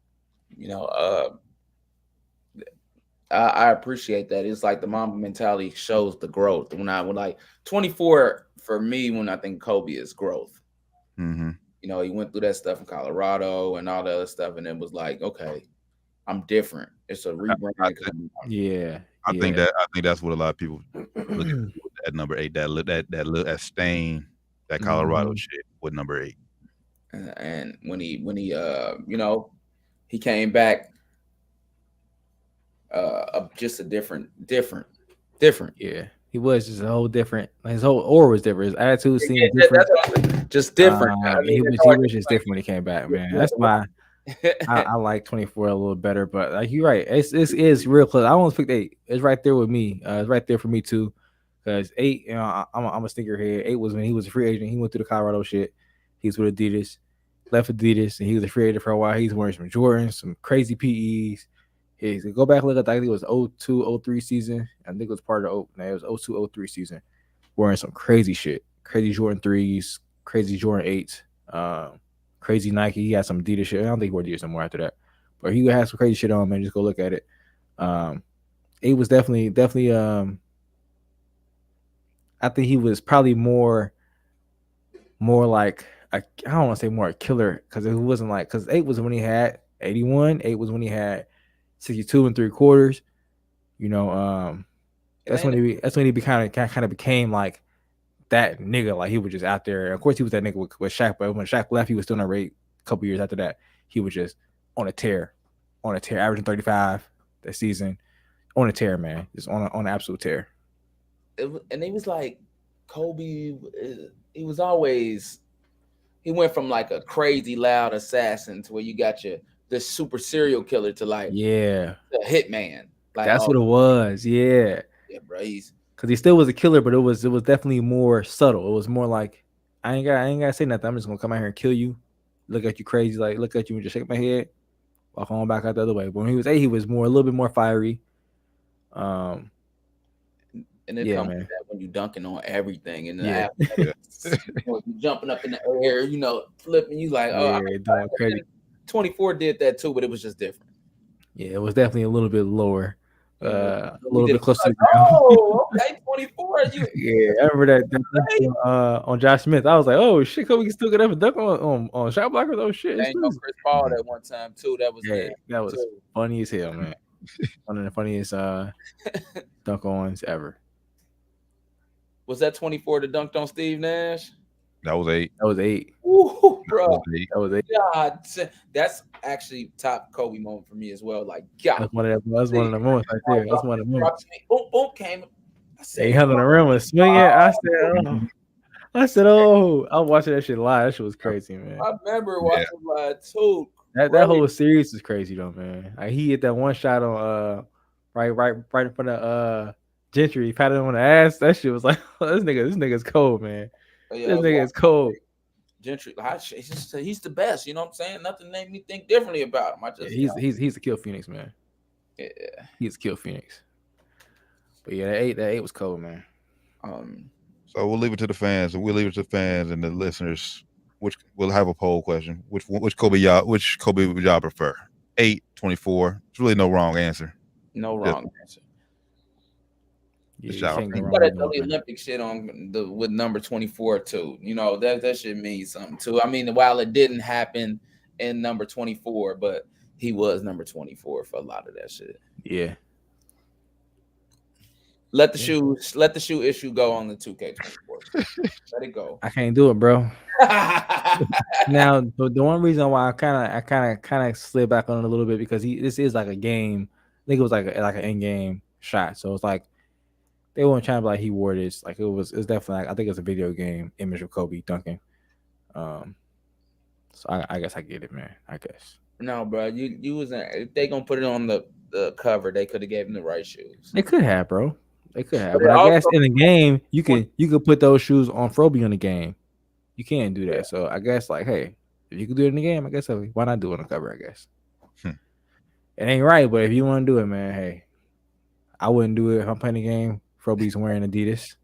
I appreciate that. It's like the Mamba mentality shows the growth. When like 24 for me, when I think Kobe is growth. Mm-hmm. You know, he went through that stuff in Colorado and all the other stuff, and it was like, okay, I'm different. It's a rebrand. Yeah. I think that's what a lot of people look at that number 8, that stain, that Colorado shit with number 8. And when he you know, he came back just a different. Yeah. He was just a whole different. His whole aura was different. His attitude seemed different. Just different. He was just different when he came back, man. That's why I like 24 a little better. But like you're right, it's real close. I almost picked 8. It's right there with me. It's right there for me too. Because 8, you know, I'm a sneakerhead. 8 was when he was a free agent. He went through the Colorado shit. He's with Adidas, left Adidas, and he was a free agent for a while. He's wearing some Jordans, some crazy PEs. Go back and look at, I think it was 02-03 season. I think it was part of it was 02-03 season. Wearing some crazy shit. Crazy Jordan 3s, crazy Jordan 8s, crazy Nike. He had some Adidas shit. I don't think he wore Adidas anymore after that. But he had some crazy shit on, man. Just go look at it. 8 was definitely I think he was probably more like I don't want to say more a killer, because it wasn't like, because 8 was when he had 81. 8 was when he had 62 3/4. You know, that's when he kind of became like that nigga. Like he was just out there. Of course, he was that nigga with Shaq, but when Shaq left, he was still in a rate. A couple years after that, he was just on a tear, averaging 35 that season, on a tear, man, just on an absolute tear. And he was like Kobe. He was always. He went from like a crazy loud assassin to where you got this super serial killer to like a hitman. Like that's what it was. Yeah, bro. Because he still was a killer, but it was definitely more subtle. It was more like I ain't gotta say nothing. I'm just gonna come out here and kill you, look at you crazy, like look at you and just shake my head, walk on back out the other way. But when he was 8, he was a little bit more fiery. And it comes with that when you dunking on everything, and you jumping up in the air, you know, flipping. You like, crazy. 24 did that too, but it was just different. Yeah, it was definitely a little bit lower, a little bit closer. Okay, 24. Yeah, I remember that on Josh Smith. I was like, oh shit, Kobe can still get up and dunk on shot blockers. Oh shit, ain't no Chris Paul that one time too. That was that was funny as hell, man. One of the funniest dunk ons ever. Was that 24 that dunked on Steve Nash? That was 8. That was 8. Ooh, bro. That was 8. God, that's actually top Kobe moment for me as well. Like, God. That's one of the moments right there. That's one of the moments. Boom, came. I said, he held on the rim and swinging. I said, oh. I was watching that shit live. That shit was crazy, man. I remember watching live too. That whole series is crazy though, man. Like, he hit that one shot on right in front of Gentry. He patted him on the ass. That shit was like, this nigga's cold, man. This nigga is cold. Gentry, he's the best. You know what I'm saying? Nothing made me think differently about him. He's a kill Phoenix, man. Yeah, he's a kill Phoenix. But yeah, that 8 was cold, man. So we'll leave it to the fans. We'll leave it to the fans and the listeners. Which we'll have a poll question. Which Kobe would y'all prefer? 8, 24. There's really no wrong answer. No wrong answer. Yeah, you gotta throw the Olympic shit on with number 24 too. You know, that should mean something too. I mean, while it didn't happen in number 24, but he was number 24 for a lot of that shit. Yeah. Let the shoe issue go on the 2K24. Let it go. I can't do it, bro. Now, the one reason why I kind of slid back on it a little bit, because this is like a game. I think it was like an in-game shot. So it's like they weren't trying to be like he wore this. Like it's definitely like, I think it's a video game image of Kobe dunking. So I guess I get it, man. I guess. No, bro. You was if they gonna put it on the cover, they could have gave him the right shoes. They could have, bro. They could have. But I guess in the game, you could put those shoes on Froby in the game. You can't do that. Yeah. So I guess like, hey, if you could do it in the game, I guess why not do it on the cover? I guess. It ain't right, but if you want to do it, man, hey, I wouldn't do it if I'm playing the game. Froby's wearing Adidas.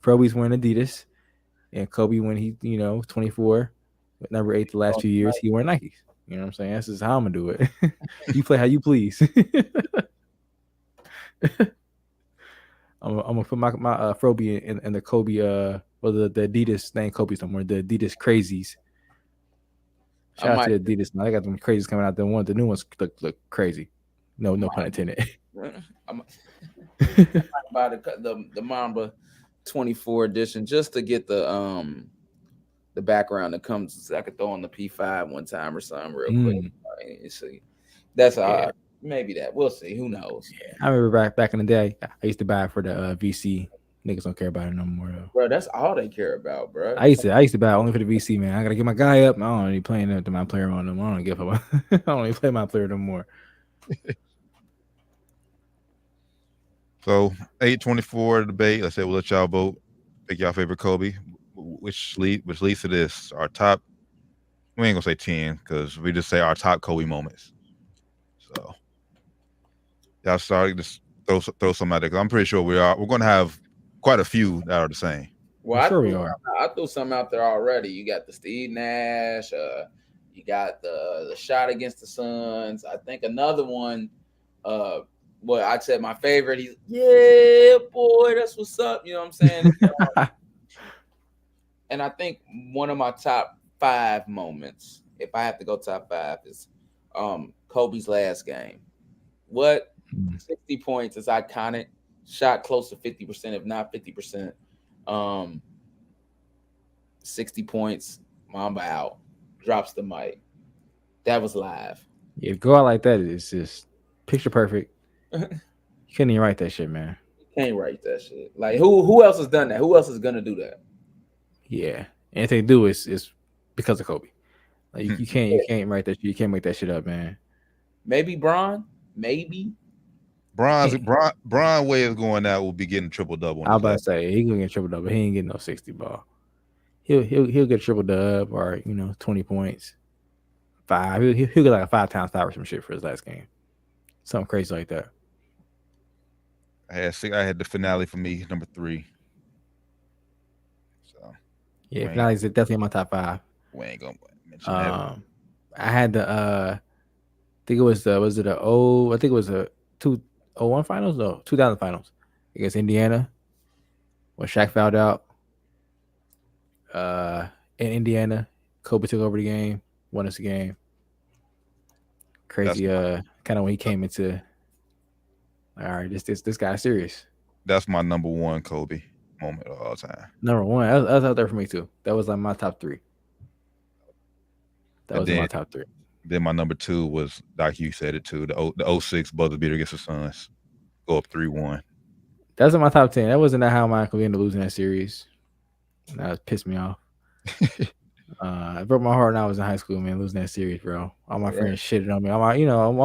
Froby's wearing Adidas. And Kobe, when he, 24, number 8 the last few years, he wore Nikes. You know what I'm saying? This is how I'm going to do it. You play how you please. I'm going to put my Froby in the Kobe Well, the Adidas, they ain't Kobe's no more. The Adidas Crazies. Shout out to the Adidas. Now they got them crazies coming out. The new ones look crazy. No pun intended. I'm buy the Mamba 24 edition just to get the background that comes. I could throw on the P5 one time or something real quick. See, that's maybe that. We'll see. Who knows? Yeah. I remember back in the day, I used to buy it for the VC. Niggas don't care about it no more though. Bro, that's all they care about, bro. I used to buy it only for the VC, man. I gotta get my guy up. I don't really playing up to my player on them. I don't give a I don't even play my player no more. So 824 debate. Let's say we'll let y'all vote. Pick y'all favorite Kobe. Which leads to this. Our top. We ain't gonna say 10 because we just say our top Kobe moments. So y'all started to throw some out there. I'm pretty sure we're gonna have quite a few that are the same. Well, I threw some out there already. You got the Steve Nash. You got the shot against the Suns. I think another one. Well, I said my favorite. Yeah, boy, that's what's up. You know what I'm saying? And I think one of my top 5 moments, if I have to go top 5, is Kobe's last game. 60 points is iconic. Shot close to 50%, if not 50%. 60 points. Mamba out. Drops the mic. That was live. Yeah, go out like that. It's just picture perfect. You couldn't even write that shit, man. You can't write that shit. Like who else has done that? Who else is gonna do that? Yeah, anything to do is because of Kobe. Like you can't write that shit. You can't make that shit up, man. Maybe Bron. Maybe. Bron way of going out will be getting triple double. I was about to say he gonna get triple double. He ain't getting no 60 ball. He'll get triple dub or 20 points. 5. He'll get like a 5 times 5 or some shit for his last game. Something crazy like that. I had the finale for me, number 3. So yeah, finale's definitely in my top 5. We ain't gonna mention that. I had the I think it was the 2001 finals? No, 2000 finals against Indiana when Shaq fouled out. In Indiana, Kobe took over the game, won us the game. Crazy, kind of when he came into. All right, this guy's serious. That's my number 1 Kobe moment of all time. Number 1, that was out there for me too. That was like my top 3. That was my top 3. Then my number 2 was, like you said it too, the 06 buzzer beater against the Suns, go up 3-1. That's in my top 10. That wasn't how Michael ended up losing that series. That pissed me off. It broke my heart when I was in high school, man, losing that series, bro. All my friends shitted on me.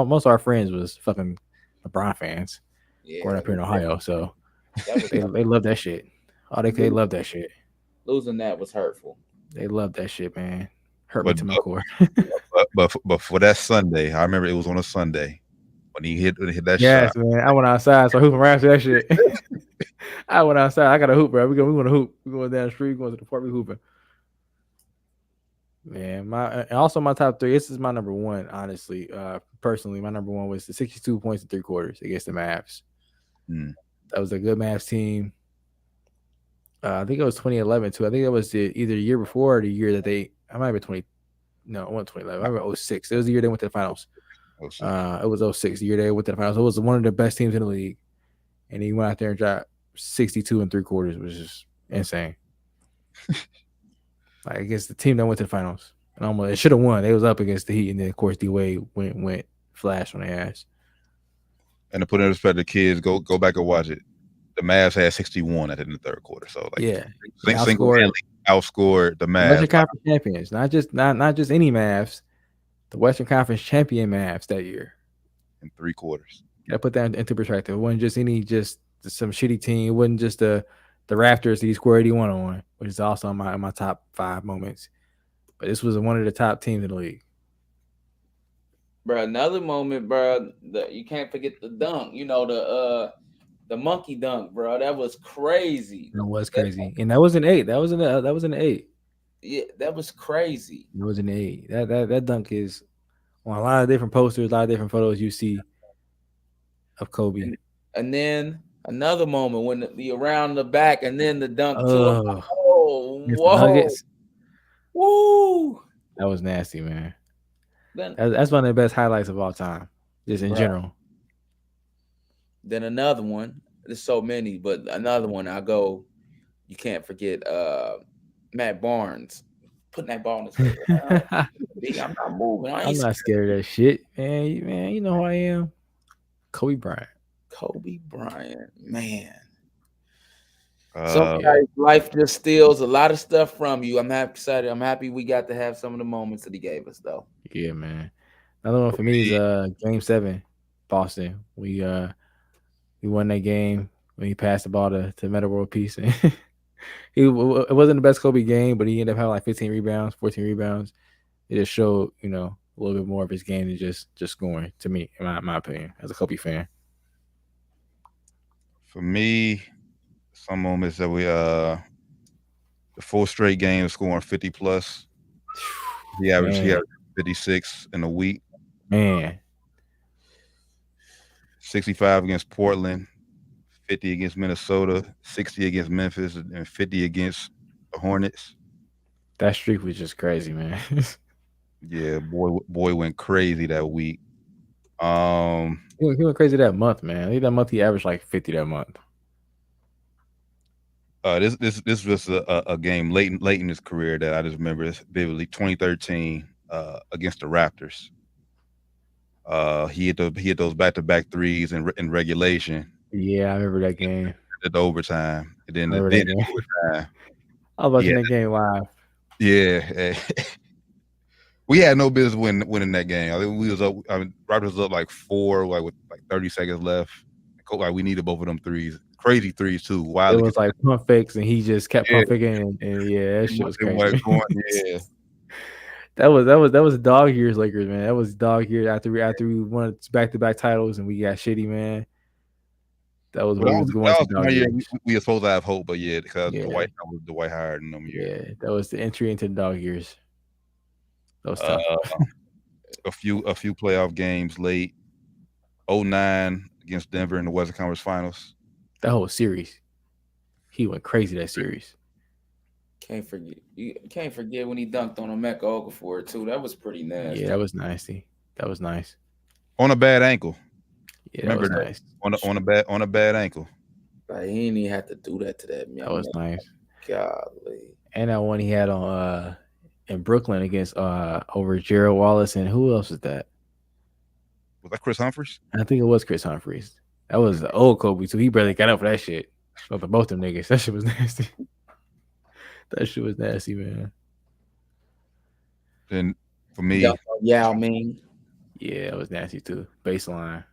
Most of our friends was fucking LeBron fans growing up here in Ohio, so they love that shit. They love that shit. Losing that was hurtful. They love that shit, man. Hurt me to my core. but for that Sunday, I remember it was on a Sunday when he hit that shot. Yes, man. I went outside, so hooping right after that shit. I went outside. I got a hoop, bro. We going to hoop. We going down the street, going to the park, we hooping. Man, and also my top 3. This is my number 1, honestly. Personally, my number 1 was the 62 points in 3 quarters against the Mavs. That was a good Mavs team. I think it was 2011 too. I think it was either the year before or the year that I might have been 2011. I remember 06. It was the year they went to the finals. It was 06, the year they went to the finals. It was one of the best teams in the league. And he went out there and dropped 62 in 3 quarters, which is insane. Like against the team that went to the finals. And almost it should have won. They was up against the Heat, and then of course D-Wade went flash on their ass. And to put in perspective, kids, go back and watch it. The Mavs had 61 at the end of the 3rd quarter. So single-handedly outscored the Mavs. Western Conference champions, not just any Mavs, the Western Conference champion Mavs that year. In 3 quarters. Gotta put that into perspective. It wasn't just some shitty team. It wasn't just the Raptors that he scored 81 on, which is also in my top 5 moments. But this was one of the top teams in the league. Bro, another moment, bro, you can't forget the dunk. The monkey dunk, bro. That was crazy. That was crazy. And that was an 8. That was an 8. Yeah, that was crazy. It was an 8. That dunk is on a lot of different posters, a lot of different photos you see of Kobe. And then another moment when the around the back and then the dunk. Oh Oh, against the whoa. Nuggets. Woo. That was nasty, man. Then, That's one of the best highlights of all time, just in general. then another one. There's so many, but another one. You can't forget Matt Barnes putting that ball in his face. I'm not moving. I'm not scared of that shit, man. You know who I am. Kobe Bryant. Kobe Bryant, man. Uh, Sometimes life just steals a lot of stuff from you. I'm excited. I'm happy we got to have some of the moments that he gave us, though. Yeah, man. Another one for me is Game 7, Boston. We won that game when he passed the ball to Meta World Peace. It wasn't the best Kobe game, but he ended up having like 15 rebounds, 14 rebounds. It just showed, a little bit more of his game than just scoring, to me, in my opinion, as a Kobe fan. For me, some moments that we the 4 straight games scoring 50 plus. He averaged 56 in a week. Man. 65 against Portland, 50 against Minnesota, 60 against Memphis, and 50 against the Hornets. That streak was just crazy, man. Yeah, boy went crazy that week. He went crazy that month, man. I think that month he averaged like 50 that month. This was a game late in his career that I just remember vividly. 2013 against the Raptors. He hit those back-to-back threes in regulation. Yeah, I remember that game. At the overtime, and then overtime. I was watching that game live. Yeah, we had no business winning that game. I think we was up. Raptors was up like 4, with 30 seconds left. Like we needed both of them threes. Crazy threes too. Wild. It was like pump fakes, and he just kept pump faking, and yeah, that shit was crazy. Yeah. That was dog years Lakers, man. That was dog years after we won back-to-back titles and we got shitty, man. That was when we was going to dog years. We were supposed to have hope, but because Dwight Howard in them years. Yeah, that was the entry into the dog years. That was tough. A few playoff games late. 2009 against Denver in the Western Conference Finals. That whole series. He went crazy that series. Can't forget when he dunked on Emeka Okafor too. That was pretty nasty. Yeah, that was nasty. That was nice. On a bad ankle. Yeah, remember that was nice. On a bad ankle. Like, he didn't even have to do that to that man. That was nice. Golly. And that one he had on in Brooklyn against over Gerald Wallace, and who else was that? Was that Chris Humphries? I think it was Chris Humphries. That was the old Kobe too. He barely got up for that shit. Both of them niggas. That shit was nasty. That shit was nasty, man. Then for me, Yao Ming. Yeah, it was nasty too. Baseline.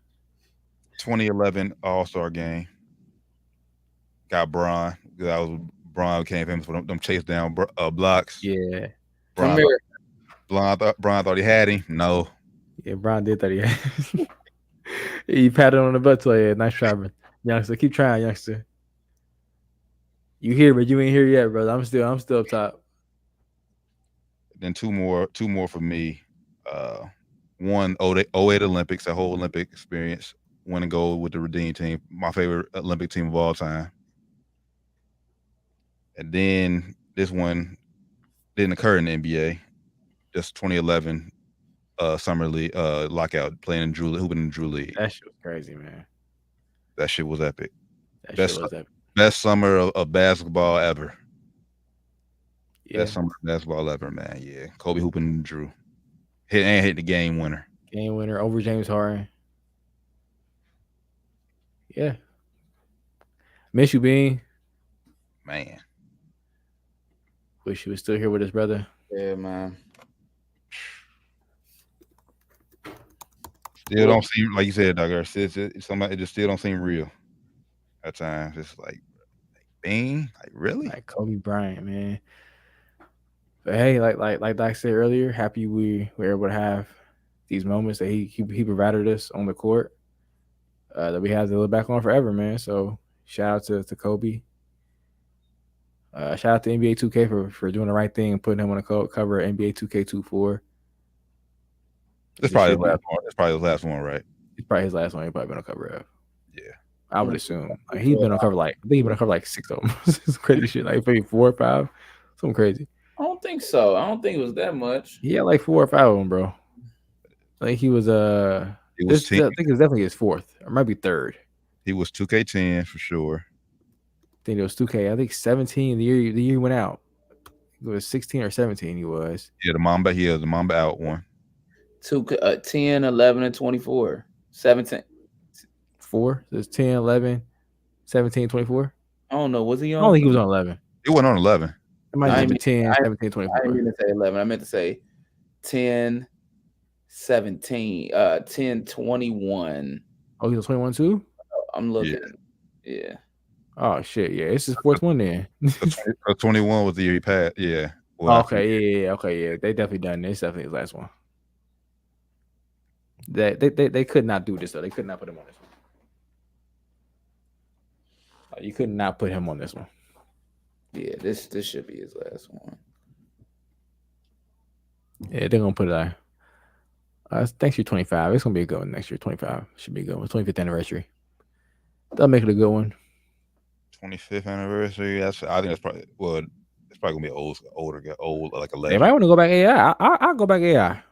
2011 All-Star game. Got Bron. Bron came famous for them chase down blocks. Yeah. Bron thought he had him. No. Yeah, Bron did that. Yeah. He patted on the butt to yeah, nice try, bro. Youngster. Keep trying, youngster. You here, but you ain't here yet, brother. I'm still up top. Then two more for me. One 08 Olympics, that whole Olympic experience. Win and gold with the Redeem team, my favorite Olympic team of all time. And then this one didn't occur in the NBA. Just 2011 summer league lockout, playing in hooping in Drew League. That shit was crazy, man. That shit was epic. Epic. Best summer of basketball ever. Yeah. Best summer of basketball ever, man. Yeah. Kobe hooping in Drew. Hit the game winner. Game winner over James Harden. Yeah. Miss you, Bean. Man. Wish he was still here with his brother. Yeah, man. Still don't seem, like you said, Doug. It just still don't seem real at times. It's like Bean, like really? Like Kobe Bryant, man. But hey, like Doc said earlier, happy we were able to have these moments that he provided us on the court that we have to look back on forever, man. So shout out to Kobe. Shout out to NBA 2K for doing the right thing and putting him on the cover of NBA 2K24. That's probably his last one. That's probably his last one, right? It's probably his last one. He's probably been on cover of. Yeah. I would assume. Like, he's been on cover I think he's been on cover 6 of them. It's crazy shit. Like maybe 4 or 5. Something crazy. I don't think so. I don't think it was that much. He had 4 or 5 of them, bro. Like he was I think it's definitely his 4th or might be 3rd. He was 2K10 for sure. I think it was 2K. I think 17 the year he went out. It was 16 or 17 he was. Yeah, the Mamba out one. 10, 11, and 24. 17. 4. So it's 10, 11, 17, 24. I don't know. Was he on? I don't think he was on 11. It went on 11. It might have been 10, 17, 24. I didn't mean to say 11. I meant to say 10, 17, 10, 21. Oh, he was 21 too? I'm looking. Yeah. Oh, shit. Yeah, it's his 4th one then. 21 was the year he passed. Yeah. Well, okay. Yeah. Okay. Yeah. They definitely done this. Definitely his last one. They could not do this, though. They could not put him on this one. You could not put him on this one. Yeah, this should be his last one. Yeah, they're gonna put it next year 25. It's gonna be a good one next year. 25 should be a good one. 25th anniversary. They'll make it a good one. 25th anniversary. I think that's probably it's probably gonna be old like 11. If I want to go back AI, I'll go back AI.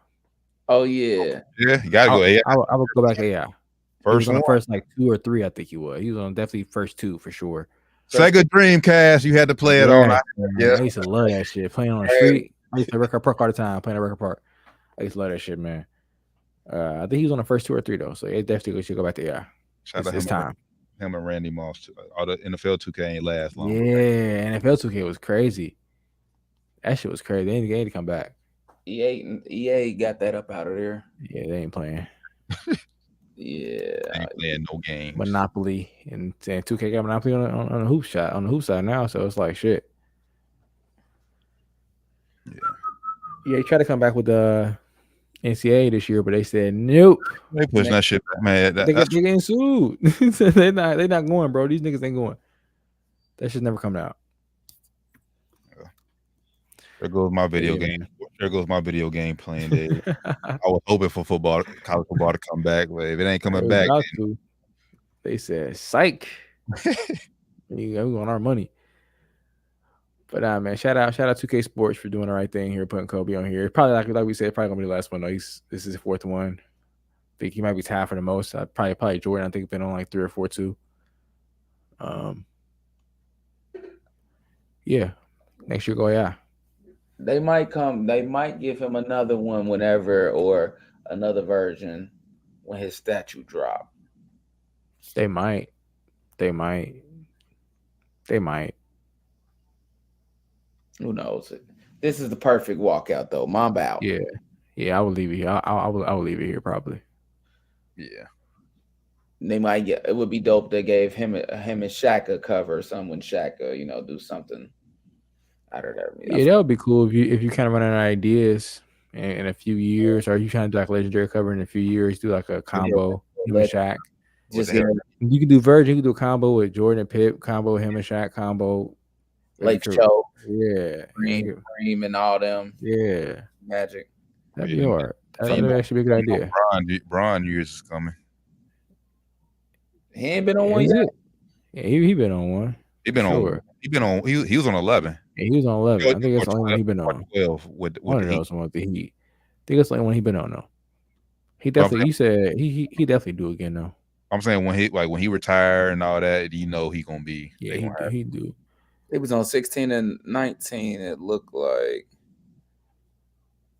Oh yeah. Yeah, you gotta go AI. I would go back AI. First on the first 2 or 3, I think he was. He was on definitely first 2 for sure. Sega Dreamcast, you had to play it on. Yeah, I used to love that shit. Playing on the street. I used to Record Park all the time. Playing at Record Park. I used to love that shit, man. I think he was on the first 2 or 3 though, so it definitely should go back to AI. It's time. Him and Randy Moss too. All the NFL 2K ain't last long. Yeah, NFL 2K was crazy. That shit was crazy. They ain't to come back. EA got that up out of there. Yeah, they ain't playing. Yeah, they ain't playing no games. Monopoly and 2K got Monopoly on the hoop side now, so it's like shit. Yeah, he tried to come back with the NCAA this year, but they said nope. They pushing that shit back, man. They getting sued. They're not going, bro. These niggas ain't going. That shit's never coming out. There goes my video game. There goes my video game playing day. I was hoping for college football to come back, but if it ain't coming back, they said, "Psych." We want our money. But man, shout out 2K Sports for doing the right thing here, putting Kobe on here. Probably like we said, probably gonna be the last one though. This is his 4th one. I think he might be tied for the most. Probably Jordan. I think been on 3 or 4 too. Yeah, next year go They might give him another one whenever, or another version when his statue drop. They might. Who knows? This is the perfect walkout though. Mamba out. Yeah. I would leave it here. I would leave it here probably. Yeah. They might get. It would be dope. They gave him and Shaq a cover or something. Shaq, do something out of there. Yeah, that would be cool if you kind of run out of ideas in a few years, or you trying to do like a legendary cover in a few years. Do like a combo him and Shaq. You can do Virgin. You can do a combo with Jordan and Pip. Combo him and Shaq. Combo Lake Show. Yeah, Cream and all them. Yeah, Magic. That'd be hard. That'd actually be a good idea. Bron years is coming. He ain't been on one yet. Yeah, he been on one. He was on 11. Yeah, he was on 11. I think that's the only one he been on. 12 with one of those one with the Heat. I think that's the only one he been on though. He definitely. You said he definitely do again though. I'm saying when he retired and all that, he gonna be. Yeah, he do. It was on 16 and 19. It looked like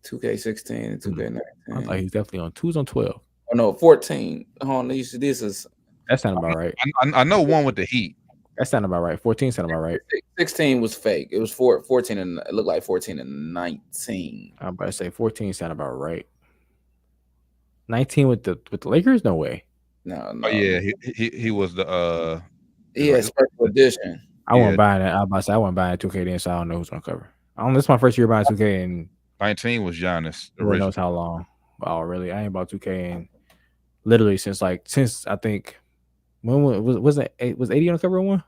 2K16 and 2K19. I thought he's definitely on 2's on 12. Oh no, 14. Hold on, this is. That sounded about right. I know one with the Heat. That sounded about right. 14 sounded about right. 16 was fake. It was 14 and it looked like 14 and 19. I'm about to say 14 sounded about right. 19 with the Lakers? No way. No. Oh yeah, he was the he had special edition. I wasn't buying that. I wasn't buying 2K then, so I don't know who's on cover. This is my first year buying 2K, and 19 was Giannis. Who knows how long? Oh, really? I ain't bought 2K and literally since I think when was it 80 on the cover of one?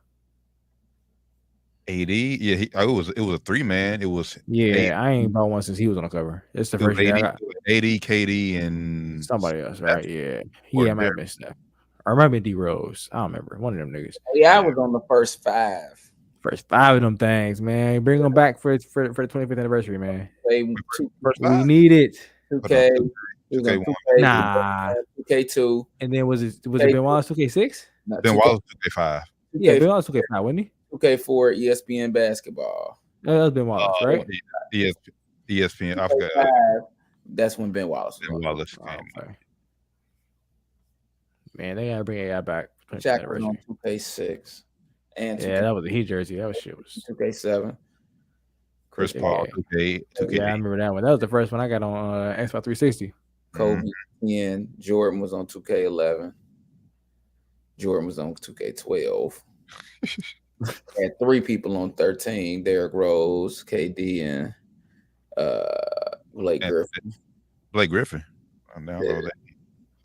80? Yeah, it was a 3-man. It was I ain't bought one since he was on the cover. It's the first year I got 80, KD, and somebody else, right? Yeah, I might have been Steph. Or it might be D Rose. I don't remember. One of them niggas. Yeah, I was on the first 5. First 5 of them things, man. Bring them back for the 25th anniversary, man. First We five? need it. 2K. He was on 2K1. 2K. Nah. 2K2. And then was it Ben Wallace 2K6? No, Ben 2K, Wallace 2K5. Yeah, Ben Wallace 2K5, wasn't he? 2K4 ESPN basketball. No, that was Ben Wallace, right? ESPN. I forgot. 2K5, that's when Ben Wallace was Ben on. Wallace. Oh, okay. Man, they gotta bring AI back. Shaq was on 2K6. And Yeah, that was a Heat jersey. That was shit. Was 2K7. Chris Paul 2K. Yeah, I remember that one. That was the first one I got on Xbox 360. Kobe 10. Jordan was on 2K11. Jordan was on 2K12. Had 3 people on 13. Derrick Rose, KD, and Blake Griffin. Blake Griffin. I'm down low that.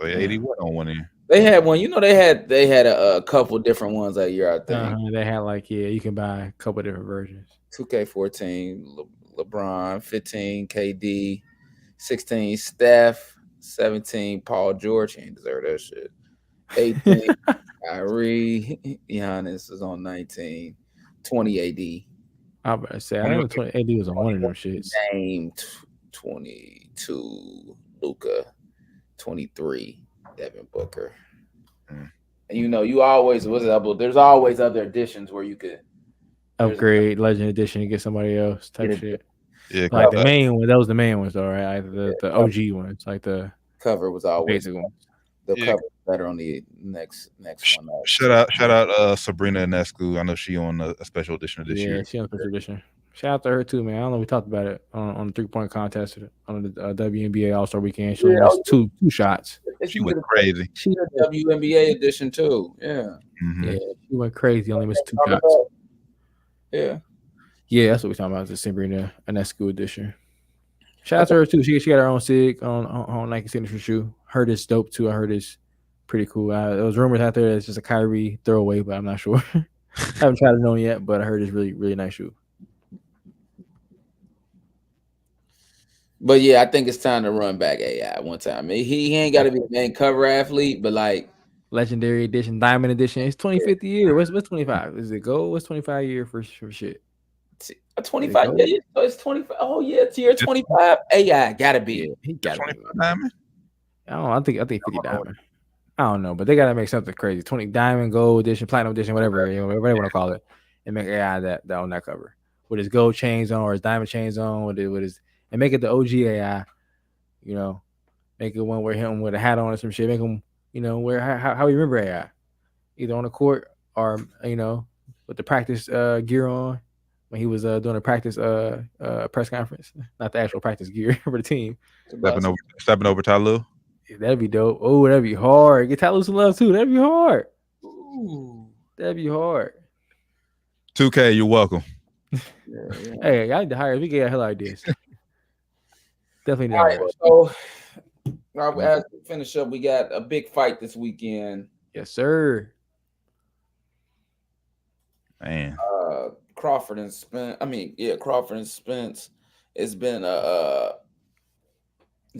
So 81 on one end. They had one. You know, they had a couple different ones that year, I think. They had you can buy a couple different versions. 2K14, LeBron, 15, KD, 16, Steph, 17, Paul George. He ain't deserve that shit. 18, Kyrie, Giannis is on 19, 20 AD. I was about to say, I remember 20 AD was on one of them shits. Name 22, Luka, 23, Devin Booker. And you always there's always other additions where you could upgrade Legend Edition and get somebody else type shit. Yeah, like the main one. That was the main ones, though, right? The OG ones, like the cover was always basic one. The cover was better on the next one. Shout out Sabrina Inescu. I know she on a special edition this year. Yeah, she on a special edition. Shout out to her too, man. I don't know. We talked about it on the 3-point contest on the WNBA All-Star Weekend. She missed two shots. She went crazy. She had a WNBA edition too. Yeah. Mm-hmm. Yeah, she went crazy. Only missed 2 shots. Yeah. Yeah, that's what we're talking about. The Sabrina Inescu edition. Shout out to her too. She got her own SIG on Nike signature shoe. Heard it's dope too. I heard it's pretty cool. There was rumors out there that it's just a Kyrie throwaway, but I'm not sure. I haven't tried to know yet, but I heard it's really, really nice shoe. But yeah, I think it's time to run back AI one time. He ain't got to be a main cover athlete, but like Legendary edition, Diamond edition. It's 25th year. What's 25? Is it gold? What's 25 year for shit? 25. Yeah, it's 25. Oh yeah, it's year 25. AI gotta be. Yeah, he got 25 diamond. I think 50 diamond. I don't know, but they gotta make something crazy. 20 diamond, gold edition, platinum edition, whatever whatever they want to call it, and make AI that on that cover with his gold chains on or his diamond chains on, with his and make it the OG AI. You know, make it one where him with a hat on or some shit. Make him, where how you remember AI, either on the court or with the practice gear on. When he was doing a practice press conference, not the actual practice gear for the team. Stepping over Ty Lue. That'd be dope. Oh, that'd be hard. Get Ty Lue some love too. That'd be hard. Ooh, that'd be hard. 2K, you're welcome. Yeah. Hey, y'all need to hire. We get hell ideas. Definitely. All right. So, as we finish up, we got a big fight this weekend. Yes, sir. Man. Crawford and Spence. Crawford and Spence. It's been a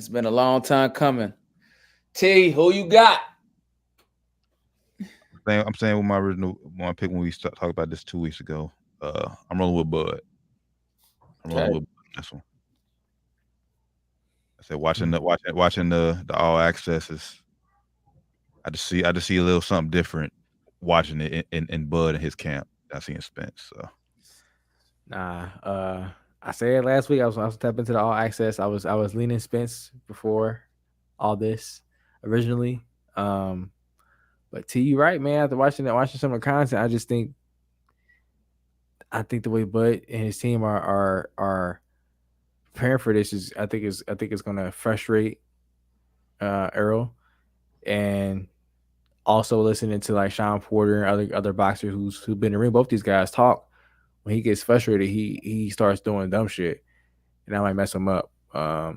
long time coming. T, who you got? I'm saying with my original one pick when we talked about this 2 weeks ago. I'm rolling with Bud. I'm rolling with Bud on this one. I said watching the all accesses. I just see a little something different watching it in Bud and his camp. I see in Spence. So. Nah, I said last week I was tapping into the all access. I was leaning Spence before all this originally. But T, you right, man. After watching some of the content, I think the way Bud and his team are preparing for this is I think it's gonna frustrate Errol, and also listening to like Sean Porter and other boxers who've been in the ring. Both these guys talk. When he gets frustrated, he starts doing dumb shit, and that might mess him up. Now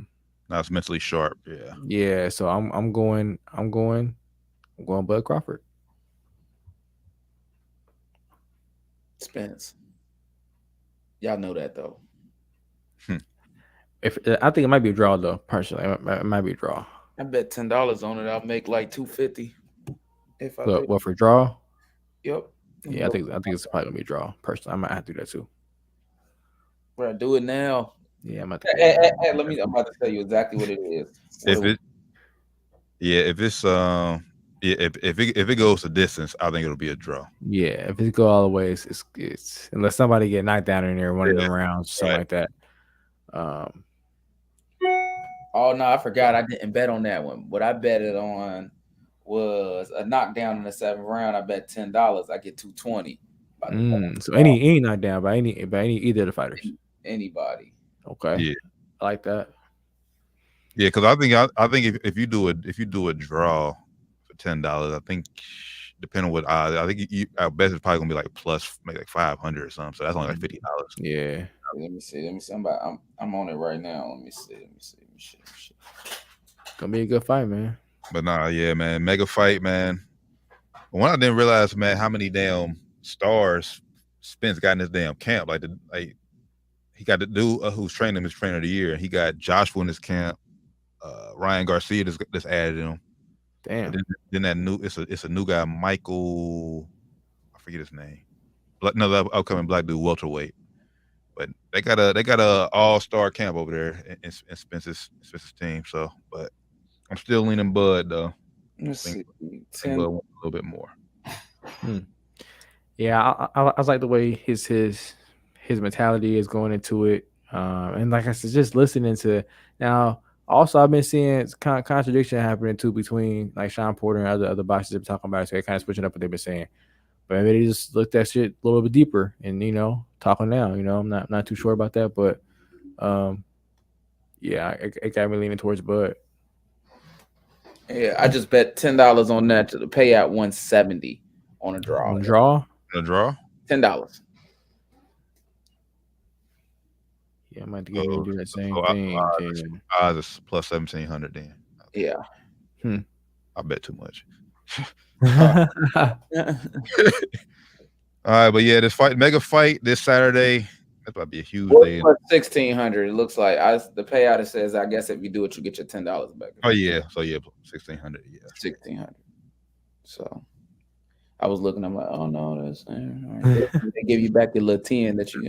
it's mentally sharp. Yeah. Yeah. So I'm going Bud Crawford. Spence. Y'all know that though. I think it might be a draw though. Personally, it might be a draw. I bet $10 on it. I'll make like $250. If I What for draw? Yep. Yeah, I think it's probably gonna be a draw. Personally, I might have to do that too. Bro, do it now. Yeah, I'm about to. Hey, I'm about to tell you exactly what it is. If it goes the distance, I think it'll be a draw. Yeah, if it go all the way, it's unless somebody get knocked down in there one of them rounds, something like that. Oh no, I forgot. I didn't bet on that one. What I betted on was a knockdown in the 7th round. I bet $10. I get $220. So any knockdown by any either of the fighters. Anybody. Okay. Yeah, I like that. Yeah, because I think if you do a draw for $10, I think depending on what odds, I think our best is probably gonna be like plus maybe like 500 or something. So that's only like $50. Yeah. Let me see. I'm on it right now. Let me see. Gonna be a good fight, man. But nah, yeah, man, mega fight, man. One I didn't realize, man, how many damn stars Spence got in his damn camp. He got the dude who's training him, his trainer of the year. He got Joshua in his camp. Ryan Garcia just added him. Damn. Then that it's a new guy, Michael. I forget his name. Another upcoming black dude, welterweight. But they got a all-star camp over there in Spence's team. So, but I'm still leaning Bud though. Let's see. Bud wants a little bit more. Yeah, I like the way his mentality is going into it. And like I said, just listening to now. Also, I've been seeing contradiction happening too between like Sean Porter and other boxers that have been talking about it. So they're kind of switching up what they've been saying. But maybe they just looked at shit a little bit deeper and talking now. I'm not too sure about that, but yeah, it got me leaning towards Bud. Yeah, I just bet $10 on that to pay out $170 on a draw. On a draw? On a draw? $10. Yeah, I might have to do that same thing. Odds is plus 1,700 then. Yeah. I bet too much. All right, but yeah, this mega fight this Saturday. That's about to be a huge day. $1,600. It looks like the payout. It says, I guess if you do it, you get your $10 back. Oh yeah, so yeah, 1,600. Yeah, 1,600. So I was looking. I'm like, oh no, that's they give you back your little 10 that you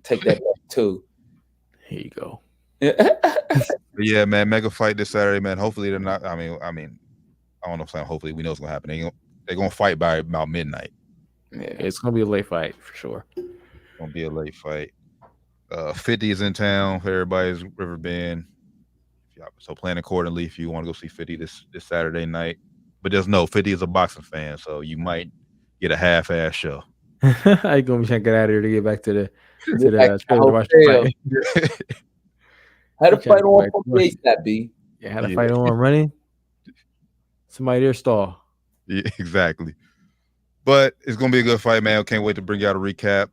take that back too. Here you go. Yeah, man, mega fight this Saturday, man. Hopefully they're not. I mean, I don't know if I'm saying hopefully we know it's gonna happen. They're gonna fight by about midnight. Yeah, it's gonna be a late fight for sure. Gonna be a late fight. 50 is in town for everybody's River Bend. So plan accordingly if you want to go see 50 this Saturday night. But just know 50 is a boxing fan, so you might get a half-ass show. I gonna be trying to get out of here to get back to the trailer to watch the fight. Had a fight on that B. Yeah, had a fight on running. Somebody there stall. Yeah, exactly. But it's gonna be a good fight, man. Can't wait to bring you out a recap.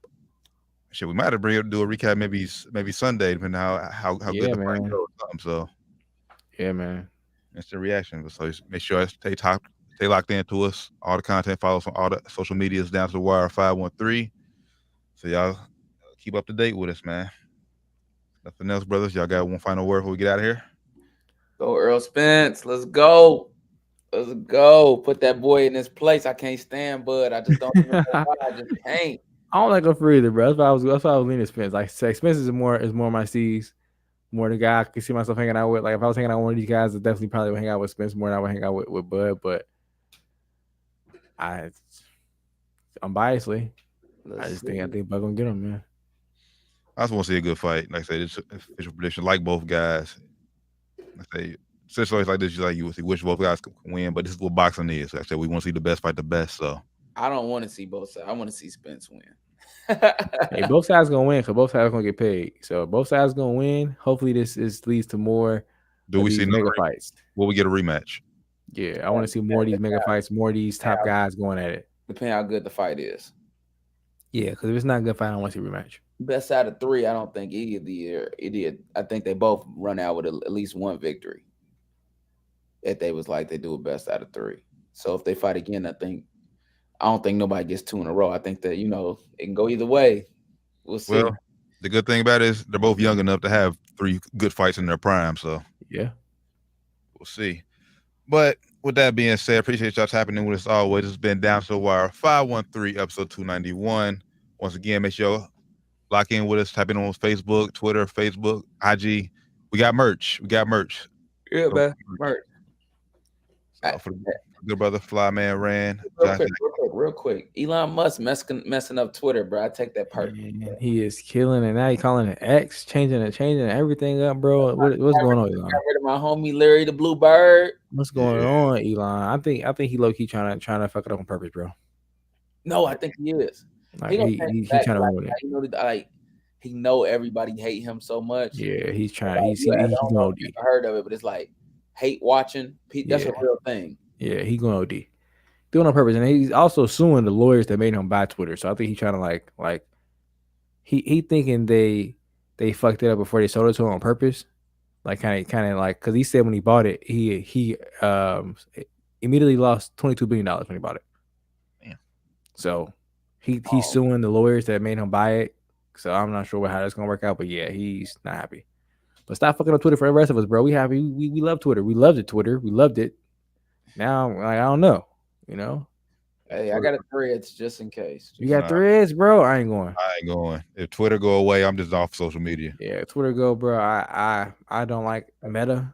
Shit, we might have do a recap maybe Sunday, depending on how good the fight goes. So yeah, man. Instant reaction. So make sure stay locked into us. All the content, follow us on all the social medias down to the wire 513. So y'all keep up to date with us, man. Nothing else, brothers. Y'all got one final word before we get out of here? Go Errol Spence. Let's go. Let's go. Put that boy in his place. I can't stand Bud. I just don't know why. I just can't. I don't like him for either, bro. That's why I was leaning Spence. Like Spence is more my C's. More the guy I can see myself hanging out with. Like if I was hanging out with one of these guys, I definitely probably would hang out with Spence more than I would hang out with Bud. But unbiasedly, I think Bud gonna get him, man. I just want to see a good fight. Like I said, it's official prediction. Like both guys. Like I say, situations like this, you wish both guys could win, but this is what boxing is. Like I said, we want to see the best fight the best. So I don't want to see both sides. I want to see Spence win. Hey, both sides gonna win because both sides gonna get paid. So both sides gonna win. Hopefully, this leads to more. Do we see mega fights? Will we get a rematch? Yeah, I want to see more of these mega fights, more of these top guys going at it. Depending how good the fight is. Yeah, because if it's not a good fight, I don't want to see a rematch. Best out of three, I don't think either. I think they both run out with at least one victory. If they was like they do a best out of three. So if they fight again, I don't think nobody gets two in a row. I think that, it can go either way. We'll see. Well, the good thing about it is they're both young enough to have three good fights in their prime. So yeah, we'll see. But with that being said, appreciate y'all tapping in with us always. It's been Down to the Wire 513 episode 291. Once again, make sure y'all lock in with us. Tap in on Facebook, Twitter, Facebook, IG. We got merch. Yeah, man. Merch. So for the good brother, Flyman Rand. Real quick. Elon Musk messing up Twitter, bro. I take that part. He is killing it. Now he calling it X, changing everything up, bro. What's going on, Elon? Got rid of my homie Larry the Blue Bird. What's going on, Elon? I think he low key trying to fuck it up on purpose, bro. No, I think he is. Like, he trying to win it. He know everybody hate him so much. Yeah, he's trying. He's going OD. I heard of it, but it's like hate watching. That's a real thing. Yeah, he going OD. Doing it on purpose, and he's also suing the lawyers that made him buy Twitter. So I think he's trying to like he thinking they fucked it up before they sold it to him on purpose. Like kind of like, because he said when he bought it, he immediately lost $22 billion when he bought it. Damn. So he's suing the lawyers that made him buy it. So I'm not sure how that's gonna work out, but yeah, he's not happy. But stop fucking up Twitter for the rest of us, bro. We love Twitter. We loved it, Twitter. We loved it. Now, like, I don't know. You know, hey, I got a Threads just in case. You got Threads, bro? I ain't going. If Twitter go away, I'm just off social media. Yeah, Twitter go, bro. I don't like Meta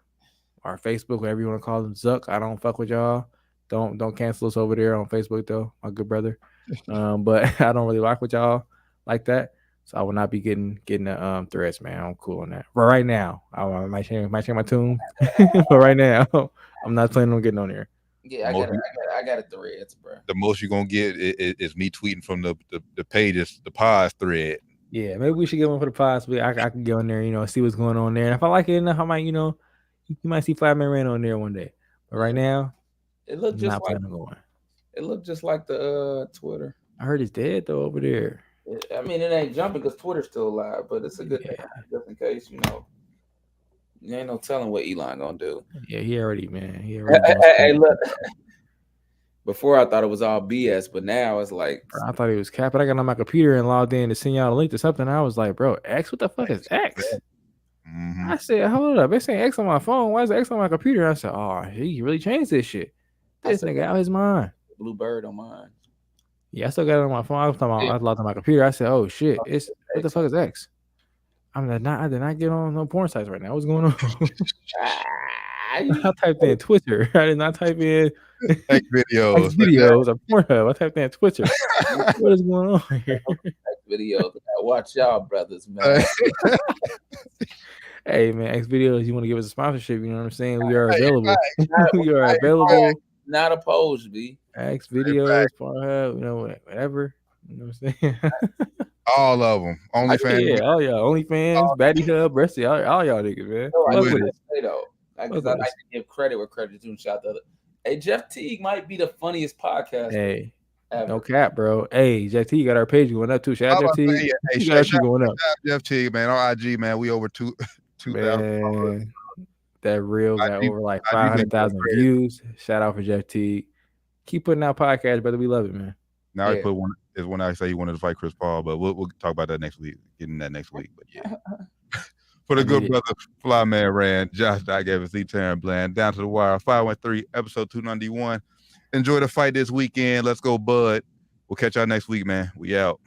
or Facebook, whatever you want to call them. Zuck. I don't fuck with y'all. Don't cancel us over there on Facebook though, my good brother. But I don't really rock with y'all like that. So I will not be getting the Threads, man. I'm cool on that. But right now, I might change my tune. But right now, I'm not planning on getting on there. Yeah, I got a Threads, bro. The most you're gonna get is me tweeting from the pages, the pods thread. Yeah, maybe we should get one for the pods. I can get on there, you know, see what's going on there. And if I like it enough, I might, you know, you might see Flatman Rand on there one day. But right now, it looked just like the Twitter. I heard it's dead though over there. I mean, it ain't jumping because Twitter's still alive, but it's a good thing just in case, you know. You ain't no telling what Elon gonna do. Yeah, he already. Hey, look. Before I thought it was all BS, but now it's like I thought it was capping. I got on my computer and logged in to send y'all a link to something. I was like, bro, X? What the fuck is X? Mm-hmm. I said, hold up, it's saying X on my phone. Why is it X on my computer? I said, oh, he really changed this shit. This nigga out his mind. Blue Bird on mine. Yeah, I still got it on my phone. I was talking about I logged on my computer. I said, oh shit, what the fuck is X? I did not get on no porn sites right now. What's going on? I typed in Twitter. I did not type in X videos. X videos or Pornhub. I typed in Twitter. What is going on here? X videos. Watch y'all, brothers, man. Hey, man, X videos. You want to give us a sponsorship? You know what I'm saying? We are available. We are available. Not opposed, B. X videos, Pornhub, you know, whatever. You know what I'm saying? All of them. OnlyFans. Yeah, all y'all. OnlyFans, Batty Hub, Breasty, all y'all niggas, man. No, I like to give credit where credit's due. Shout out. Hey, Jeff Teague might be the funniest podcast. Hey, ever. No cap, bro. Hey, Jeff Teague got our page going up too. Shout out Jeff Teague. Shout going up. Jeff Teague, man. On IG, man. We over 2,000. That reel got over like 500,000 views. Shout out for Jeff Teague. Keep putting out podcasts, brother. We love it, man. Now he put one. Is when I say he wanted to fight Chris Paul, but we'll talk about that next week. Getting that next week, but yeah. For the good brother, Flyman Rand, Josh Gavin, Terrence Bland, Down to the Wire, 513, episode 291. Enjoy the fight this weekend. Let's go, Bud. We'll catch y'all next week, man. We out.